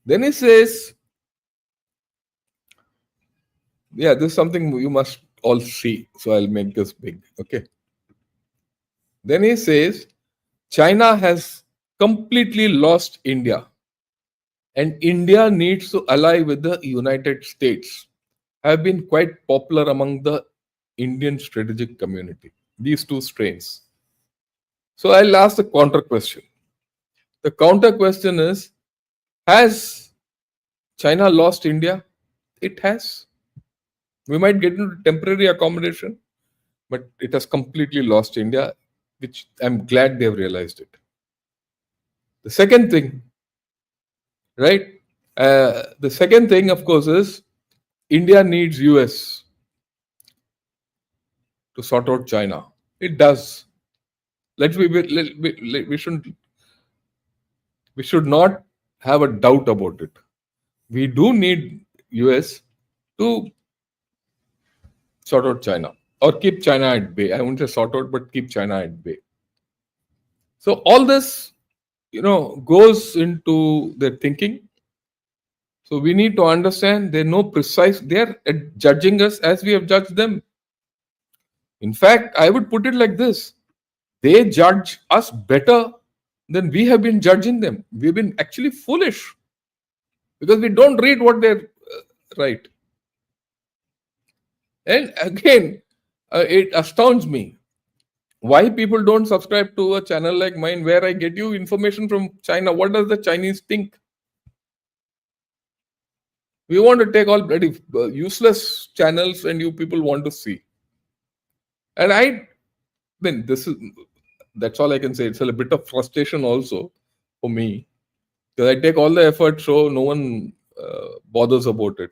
Then he says, yeah, this is something you must all see. So I'll make this big. Okay. Then he says, China has completely lost India, and India needs to ally with the United States. Have been quite popular among the Indian strategic community. These two strains. So I'll ask the counter question. The counter question is, has China lost India? It has. We might get into temporary accommodation, but it has completely lost India, which I'm glad they've realized it. The second thing, right? The second thing, of course, is India needs US to sort out China. It does. We should not have a doubt about it. We do need US to sort out China or keep China at bay. I won't say sort out, but keep China at bay. So all this, goes into their thinking. So we need to understand they know precise. They are judging us as we have judged them. In fact, I would put it like this: they judge us better than we have been judging them. We've been actually foolish because we don't read what they write. And again, it astounds me why people don't subscribe to a channel like mine where I get you information from China. What does the Chinese think? We want to take all bloody useless channels and you people want to see. And I mean, that's all I can say. It's a bit of frustration also for me because I take all the effort, so no one bothers about it.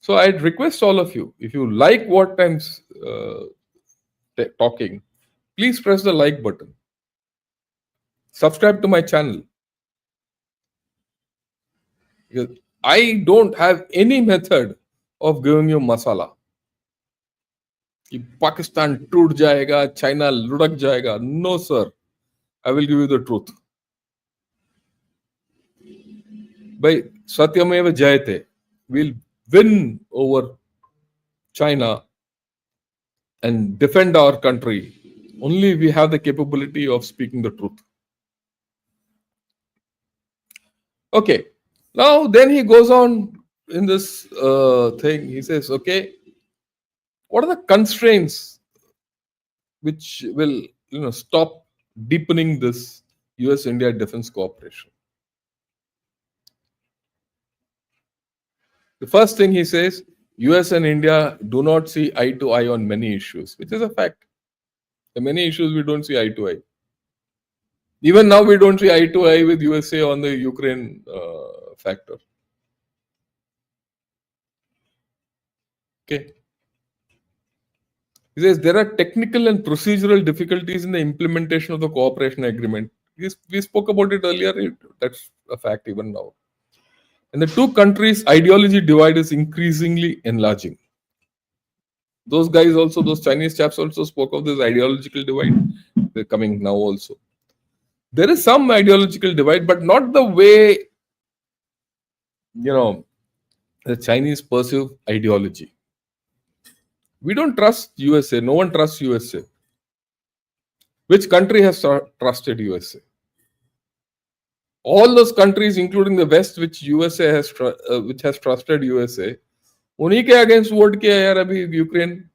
So I'd request all of you, if you like what I'm talking, please press the like button. Subscribe to my channel. Because I don't have any method of giving you masala. कि पाकिस्तान टूट जाएगा, China लुढ़क जाएगा. No, sir. I will give you the truth. By Satyameva Jayate, we'll win over China and defend our country. Only we have the capability of speaking the truth. Okay. Now, then he goes on in this thing. He says, okay, what are the constraints which will stop deepening this US-India defense cooperation? The first thing he says, US and India do not see eye to eye on many issues, which is a fact. There are many issues we don't see eye to eye. Even now, we don't see eye to eye with USA on the Ukraine factor. Okay. He says there are technical and procedural difficulties in the implementation of the cooperation agreement. We spoke about it earlier. That's a fact even now. And the two countries' ideology divide is increasingly enlarging. Those guys also, those Chinese chaps also spoke of this ideological divide. They're coming now also. There is some ideological divide, but not the way, the Chinese pursue ideology. We don't trust USA. No one trusts USA. Which country has trusted USA? All those countries, including the West, which has trusted USA, उन्हीं के against vote किया यार अभी Ukraine.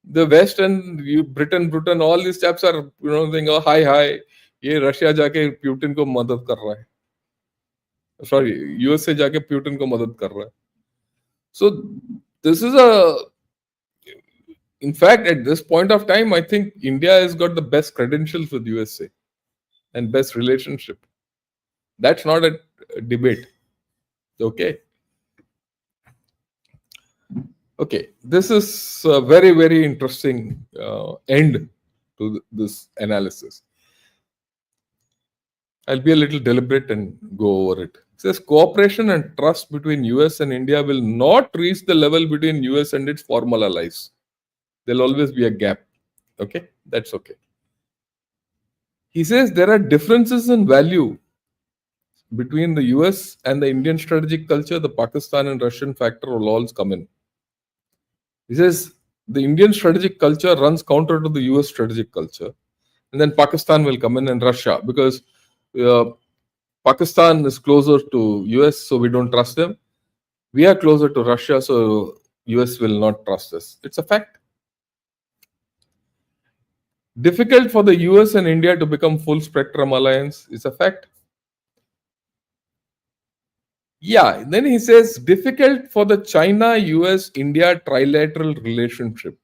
The West and Britain, all these chaps are saying, oh, hi, ये Russia जाके Putin को मदद कर रहा है, सॉरी यूएस से जाके प्यूटिन को मदद कर रहा है. So this is a, in fact, at this point of time, I think India has got the best credentials with USA and best relationship. That's not a debate. Okay. Okay. This is a very, very interesting end to this analysis. I'll be a little deliberate and go over it. It says cooperation and trust between US and India will not reach the level between US and its formal allies. There'll always be a gap. Okay, that's okay. He says there are differences in value between the US and the Indian strategic culture. The Pakistan and Russian factor will always come in. He says the Indian strategic culture runs counter to the US strategic culture. And then Pakistan will come in and Russia because uh, Pakistan is closer to US, so we don't trust them. We are closer to Russia, so US will not trust us. It's a fact. Difficult for the US and India to become full spectrum alliance is a fact. Yeah, then he says difficult for the China US India trilateral relationship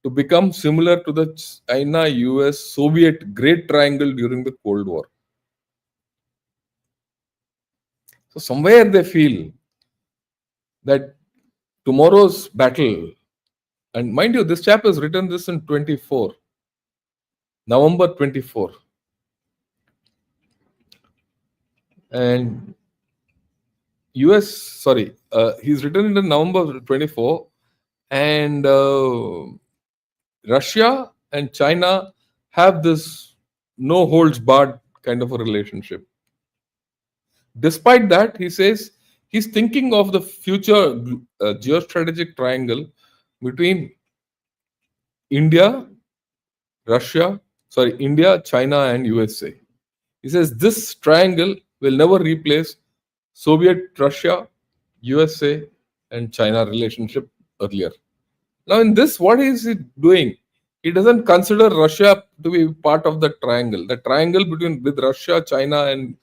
to become similar to the China US Soviet Great Triangle during the Cold War. So, somewhere they feel that tomorrow's battle, and mind you, this chap has written this in 24, November 24. And US, sorry, he's written it in November 24, and Russia and China have this no holds barred kind of a relationship. Despite that, he says he's thinking of the future geostrategic triangle between India, Russia, sorry, India, China, and USA. He says this triangle will never replace Soviet Russia, USA, and China relationship earlier. Now, in this, what is he doing? He doesn't consider Russia to be part of the triangle. The triangle between with Russia, China, and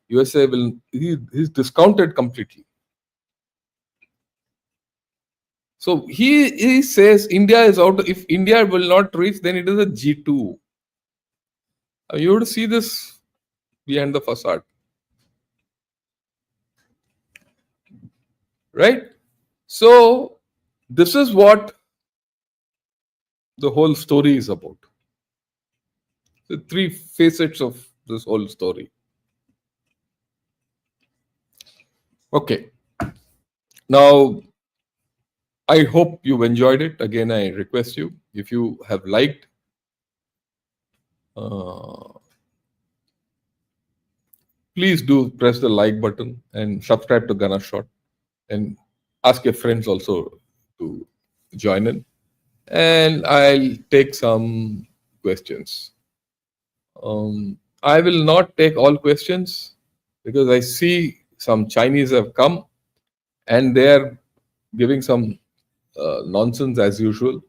USA will he's discounted completely. So he says India is out. If India will not reach, then it is a G2. You would see this behind the facade, right? So this is what the whole story is about. The three facets of this whole story. Okay. Now, I hope you've enjoyed it. Again, I request you, if you have liked, please do press the like button and subscribe to Gana Shot and ask your friends also to join in. And I'll take some questions. I will not take all questions because I see some Chinese have come and they are giving some nonsense as usual.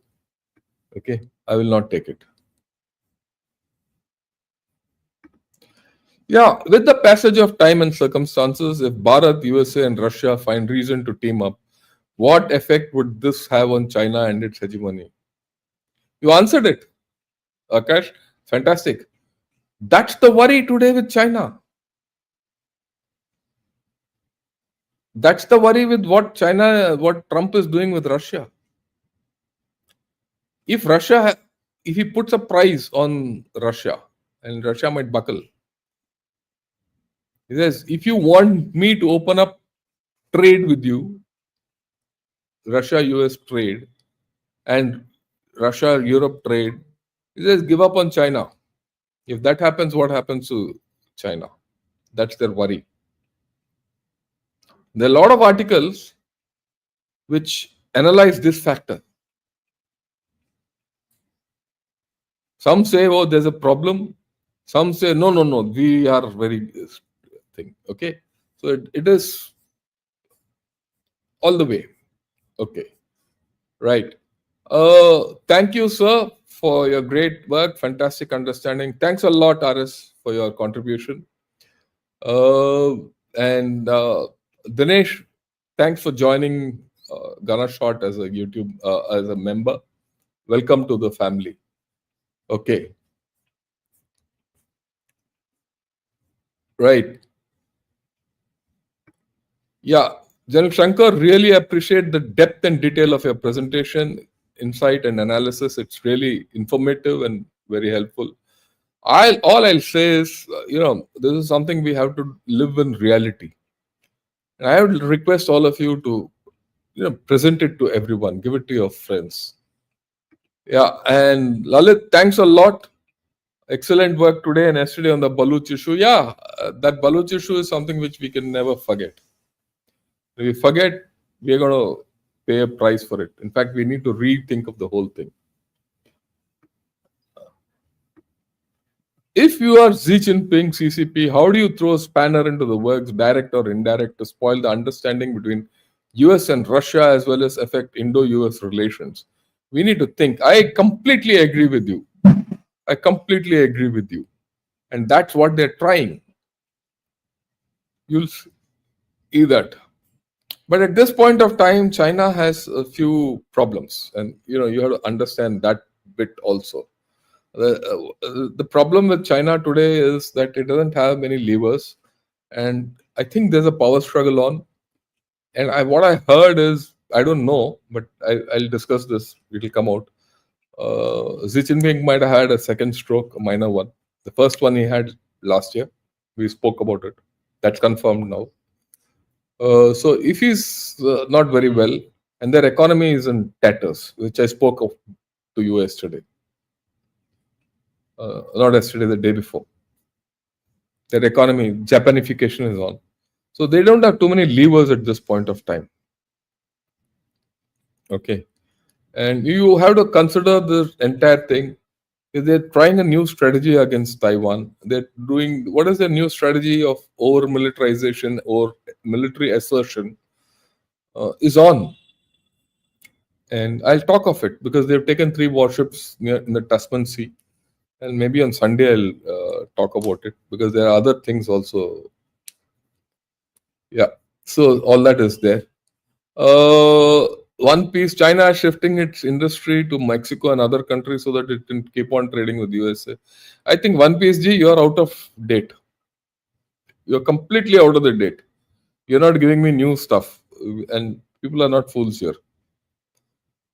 Okay, I will not take it. Yeah, with the passage of time and circumstances, if Bharat, USA, and Russia find reason to team up, what effect would this have on China and its hegemony? You answered it, Akash. Fantastic. That's the worry today with China. That's the worry with what Trump is doing with Russia. If if he puts a price on Russia, and Russia might buckle, he says, if you want me to open up trade with you, Russia US trade, and Russia Europe trade, he says, give up on China. If that happens, what happens to China? That's their worry. There are a lot of articles which analyze this factor. Some say, oh, there's a problem. Some say, no, no, no, we are very thing. Okay. So it is all the way. Okay. Right. Thank you, sir, for your great work, fantastic understanding. Thanks a lot, Aris, for your contribution. Uh, and Dinesh, thanks for joining Gana Shot as a YouTube as a member. Welcome to the family. Okay, right. Yeah, General Shankar, really appreciate the depth and detail of your presentation, insight and analysis. It's really informative and very helpful. I'll say is, this is something we have to live in reality. And I would request all of you to, present it to everyone, give it to your friends. Yeah, and Lalit, thanks a lot. Excellent work today and yesterday on the Baluch issue. Yeah, that Baluch issue is something which we can never forget. If we forget, we are going to pay a price for it. In fact, we need to rethink of the whole thing. If you are Xi Jinping CCP, how do you throw a spanner into the works, direct or indirect, to spoil the understanding between US and Russia as well as affect Indo-US relations? We need to think. I completely agree with you. I completely agree with you. And that's what they're trying. You'll see that. But at this point of time, China has a few problems. And you have to understand that bit also. The problem with China today is that it doesn't have many levers, and I think there's a power struggle on. And what I heard is, I don't know, but I'll discuss this. It'll come out. Xi Jinping might have had a second stroke, a minor one. The first one he had last year. We spoke about it. That's confirmed now. So if he's not very well, and their economy is in tatters, which I spoke of to you yesterday, not yesterday, the day before. Their economy, Japanification is on. So they don't have too many levers at this point of time. Okay. And you have to consider the entire thing. If they're trying a new strategy against Taiwan, they're doing what is their new strategy of over militarization or military assertion is on. And I'll talk of it because they've taken 3 warships in the Tasman Sea. And maybe on Sunday I'll talk about it because there are other things also. Yeah. So all that is there. Uh, One piece, China is shifting its industry to Mexico and other countries so that it can keep on trading with USA. I think One Piece G, you're out of date. You're completely out of the date. You're not giving me new stuff, and people are not fools here.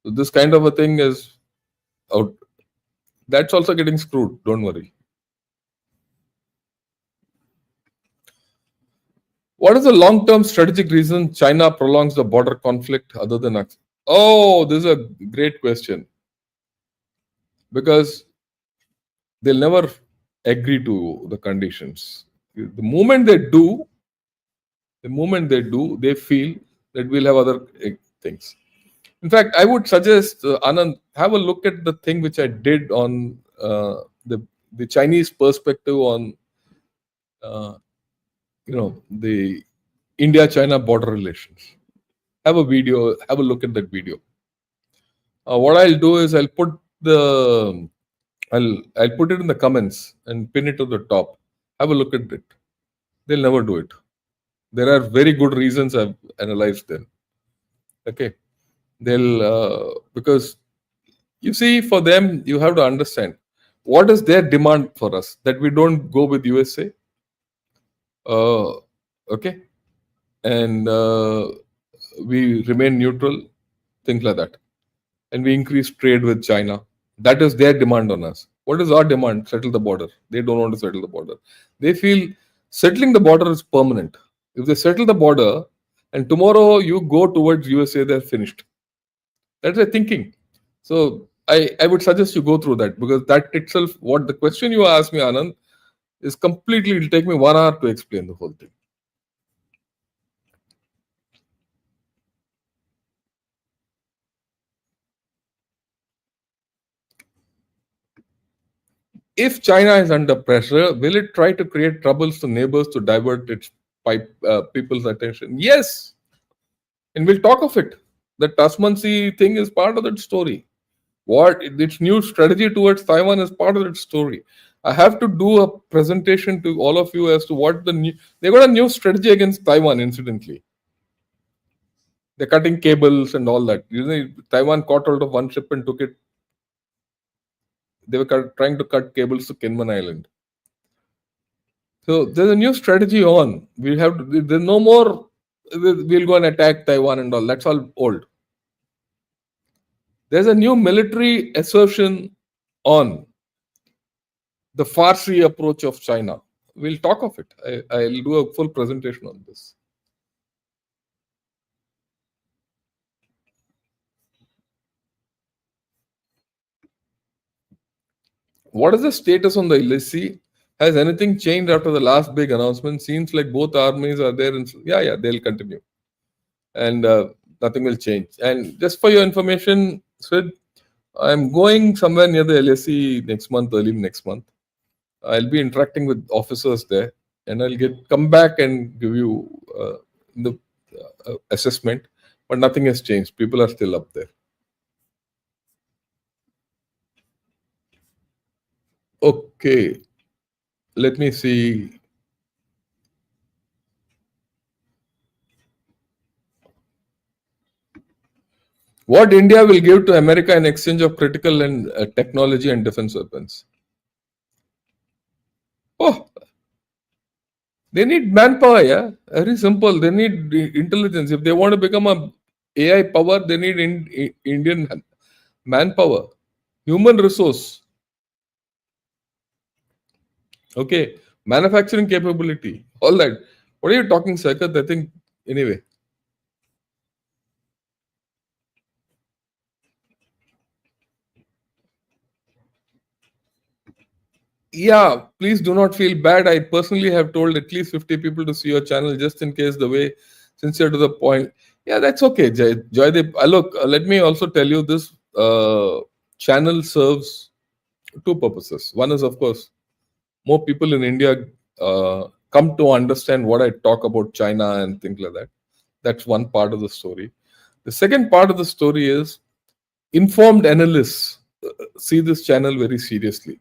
So this kind of a thing is out. That's also getting screwed. Don't worry. What is the long-term strategic reason China prolongs the border conflict other than? Oh, this is a great question because they'll never agree to the conditions. The moment they do, they feel that we'll have other things. In fact, I would suggest Anand have a look at the thing which I did on the Chinese perspective on the India-China border relations. Have a video. Have a look at that video. What I'll do is I'll put it in the comments and pin it to the top. Have a look at it. They'll never do it. There are very good reasons I've analyzed them. Okay, they'll because you see, for them, you have to understand what is their demand for us that we don't go with USA. Okay, and we remain neutral, things like that, and we increase trade with China. That is their demand on us. What is our demand? Settle the border. They don't want to settle the border. They feel settling the border is permanent. If they settle the border and tomorrow you go towards USA, they're finished. That's their thinking. So I would suggest you go through that because that itself, what the question you asked me, Anand, is completely, it'll take me 1 hour to explain the whole thing. If China is under pressure, will it try to create troubles to neighbors to divert its people's attention? Yes. And we'll talk of it. The Tasman Sea thing is part of that story. What its new strategy towards Taiwan is part of its story. I have to do a presentation to all of you as to what the new they got a new strategy against Taiwan. Incidentally, they're cutting cables and all that. You know, Taiwan caught hold of one ship and took it. They were trying to cut cables to Kinman Island. So there's a new strategy on. We have to, there's no more. We'll go and attack Taiwan and all. That's all old. There's a new military assertion on the Farsi approach of China. We'll talk of it. I'll do a full presentation on this. What is the status on the LSC? Has anything changed after the last big announcement? Seems like both armies are there. And yeah, they'll continue. And nothing will change. And just for your information, Sid, I'm going somewhere near the LSC next month, early next month. I'll be interacting with officers there, and I'll come back and give you the assessment. But nothing has changed. People are still up there. Okay, let me see. What India will give to America in exchange of critical and technology and defense weapons? Oh, they need manpower, yeah. Very simple. They need intelligence. If they want to become a AI power, they need Indian manpower, human resource. Okay, manufacturing capability, all that. What are you talking, Sakat? I think anyway. Yeah, please do not feel bad. I personally have told at least 50 people to see your channel just in case the way, since you're to the point. Yeah, that's okay, Joydeep. Look, let me also tell you this channel serves two purposes. One is, of course, more people in India come to understand what I talk about China and things like that. That's one part of the story. The second part of the story is informed analysts see this channel very seriously.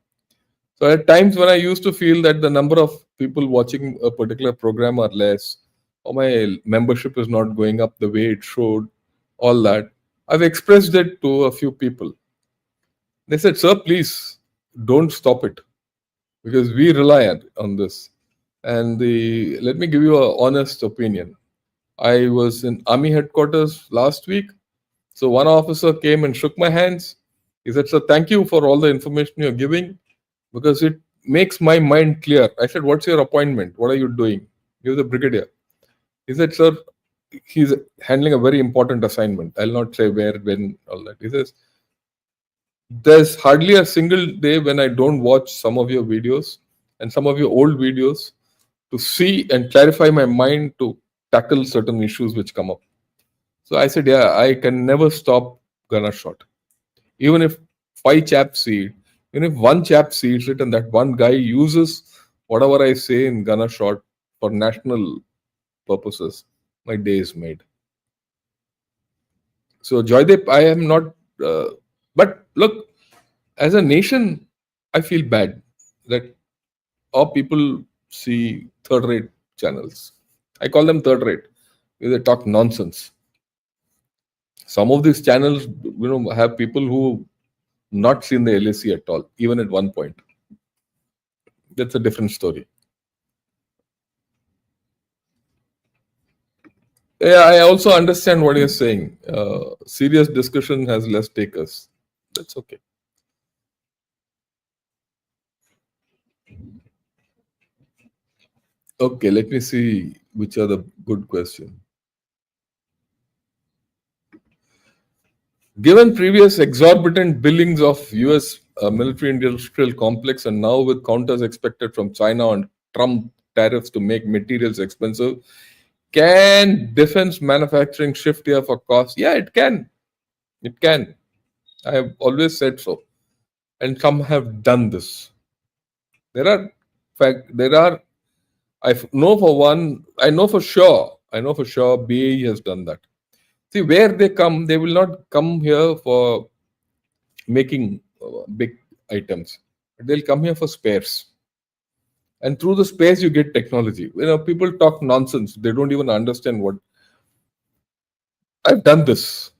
So at times when I used to feel that the number of people watching a particular program are less, or my membership is not going up the way it should, all that, I've expressed it to a few people. They said, "Sir, please don't stop it because we rely on this." And let me give you an honest opinion. I was in army headquarters last week. So one officer came and shook my hands. He said, "Sir, thank you for all the information you're giving because it makes my mind clear." I said, "What's your appointment? What are you doing?" He was a brigadier. He said, "Sir, he's handling a very important assignment. I'll not say where, when, all that." He says, "There's hardly a single day when I don't watch some of your videos and some of your old videos to see and clarify my mind to tackle certain issues which come up." So I said, "Yeah, I can never stop gunner shot. Even if five chaps see it, even if one chap sees it and that one guy uses whatever I say in gunner shot for national purposes, my day is made." So Joydeep, I am not, but look, as a nation, I feel bad that our people see third-rate channels. I call them third-rate because they talk nonsense. Some of these channels, have people who not seen the LAC at all, even at one point. That's a different story. Yeah, I also understand what you're saying. Serious discussion has less takers. That's okay. Okay, let me see which are the good questions. Given previous exorbitant billings of US military industrial complex and now with counters expected from China on Trump tariffs to make materials expensive, can defense manufacturing shift here for cost? Yeah, it can. It can. I have always said so. And some have done this. There are, know for one, I know for sure BAE has done that. See, where they come, they will not come here for making big items. They'll come here for spares. And through the spares, you get technology. People talk nonsense. They don't even understand what. I've done this.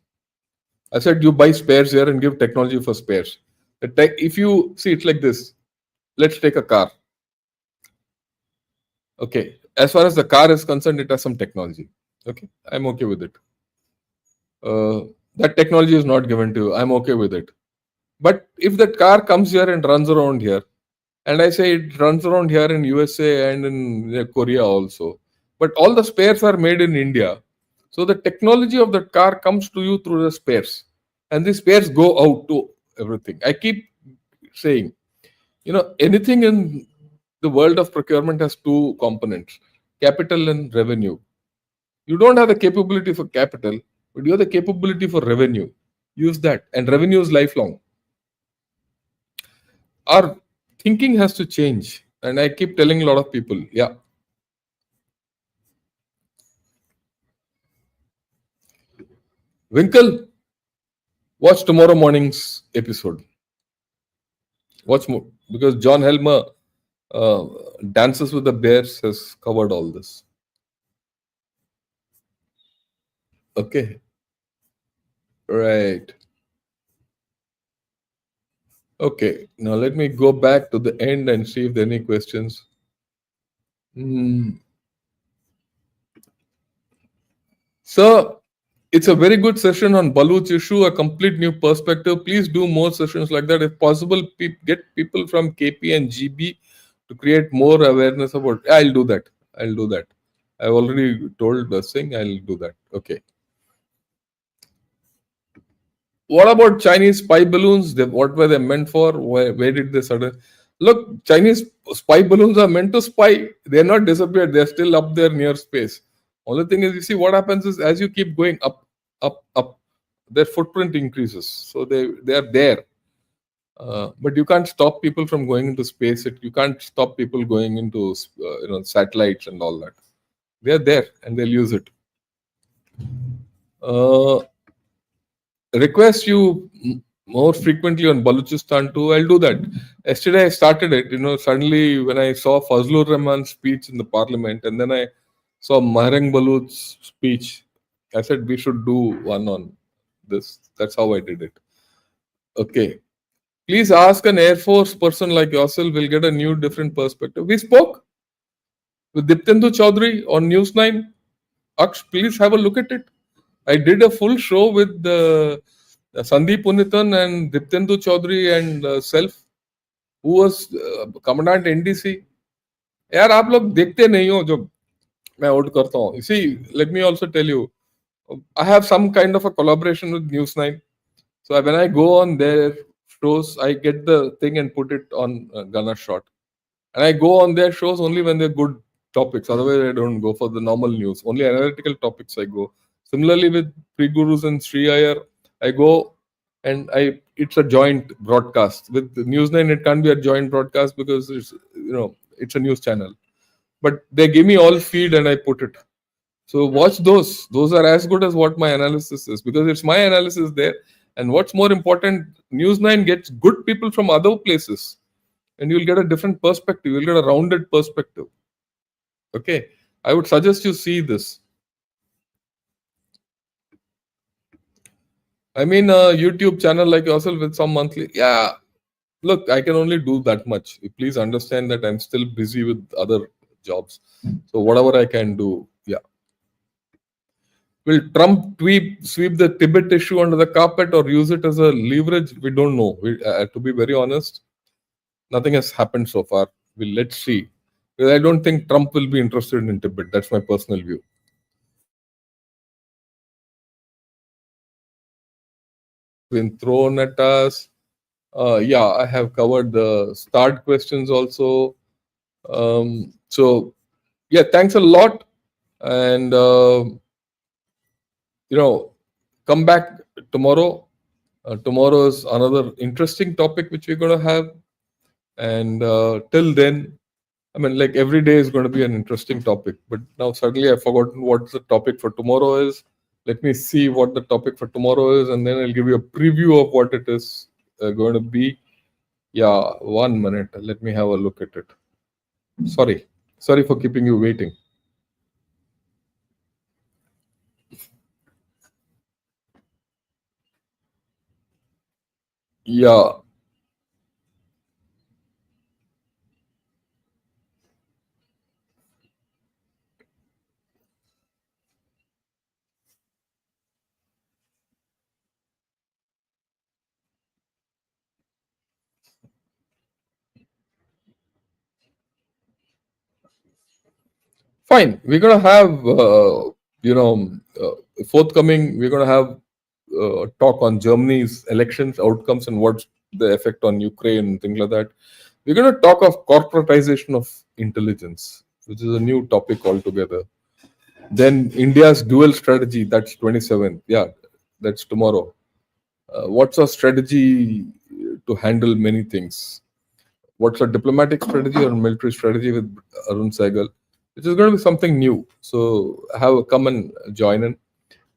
I said, you buy spares here and give technology for spares. If you see, it's like this. Let's take a car. Okay. As far as the car is concerned, it has some technology. Okay. I'm okay with it. That technology is not given to you. I'm okay with it. But if that car comes here and runs around here, and I say it runs around here in USA and in Korea also, but all the spares are made in India. So the technology of that car comes to you through the spares, and the spares go out to everything. I keep saying, anything in the world of procurement has two components: capital and revenue. You don't have the capability for capital, but you have the capability for revenue. Use that, and revenue is lifelong. Our thinking has to change, and I keep telling a lot of people, yeah. Winkle, watch tomorrow morning's episode. Watch more, because John Helmer, uh, Dances with the Bears, has covered all this. Okay, right. Okay, now let me go back to the end and see if there are any questions. Hmm. So, it's a very good session on Baluch issue, a complete new perspective. Please do more sessions like that. If possible, get people from KP and GB to create more awareness about. I'll do that. I'll do that. I've already told the thing. I'll do that. Okay. What about Chinese spy balloons? What were they meant for? Where did they suddenly look? Chinese spy balloons are meant to spy. They're not disappeared. They're still up there near space. Only thing is, you see, what happens is as you keep going up, up, up, their footprint increases. So they are there. But you can't stop people from going into space. You can't stop people going into satellites and all that. They are there and they'll use it. Uh, Request you more frequently on Balochistan too. I'll do that. Yesterday I started it. Suddenly when I saw Fazlur Rahman's speech in the parliament, and then I saw Mahrang Baluch's speech, I said we should do one on this. That's how I did it. Okay. Please ask an Air Force person like yourself. We'll get a new, different perspective. We spoke with Diptendu Chaudhary on News 9. Aksh, please have a look at it. I did a full show with Sandeep Punithan and Diptendu Chaudhary and self, who was commandant NDC. यार आप लोग देखते नहीं हो जो मैं out करता हूँ. See, let me also tell you, I have some kind of a collaboration with News 9. So when I go on their shows, I get the thing and put it on Gunner Shot. And I go on their shows only when they're good topics. Otherwise, I don't go for the normal news. Only analytical topics I go. Similarly, with Pre Gurus and Sri Iyer, I go and it's a joint broadcast. With News 9, it can't be a joint broadcast because it's a news channel. But they give me all feed and I put it. So watch those. Those are as good as what my analysis is, because it's my analysis there. And what's more important, News 9 gets good people from other places, and you'll get a different perspective. You'll get a rounded perspective. Okay. I would suggest you see this. I mean, a YouTube channel like yourself with some monthly. Yeah. Look, I can only do that much. Please understand that I'm still busy with other jobs. So whatever I can do, yeah. Will Trump sweep the Tibet issue under the carpet or use it as a leverage? We don't know. To be very honest, nothing has happened so far. Let's see. Because I don't think Trump will be interested in Tibet. That's my personal view. Been thrown at us. Yeah, I have covered the start questions also. So, yeah, thanks a lot. And, come back tomorrow. Tomorrow is another interesting topic which we're going to have. And till then, I mean, like every day is going to be an interesting topic. But now suddenly I've forgotten what the topic for tomorrow is. Let me see what the topic for tomorrow is, and then I'll give you a preview of what it is. going to be. Yeah, 1 minute. Let me have a look at it. Sorry. Sorry for keeping you waiting. Yeah, fine. We're going to have, you know, forthcoming, we're going to have a talk on Germany's elections outcomes and what's the effect on Ukraine and things like that. We're going to talk of corporatization of intelligence, which is a new topic altogether. Then India's dual strategy, that's 27th. Yeah, that's tomorrow. What's our strategy to handle many things? What's our diplomatic strategy or military strategy with Arun Saigal? Which is going to be something new. So come and join in.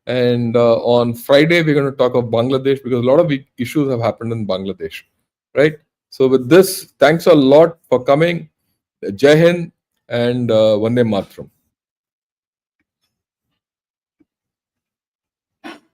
And on Friday, we're going to talk of Bangladesh because a lot of issues have happened in Bangladesh, right? So with this, thanks a lot for coming. Jai Hind and Vande Matram.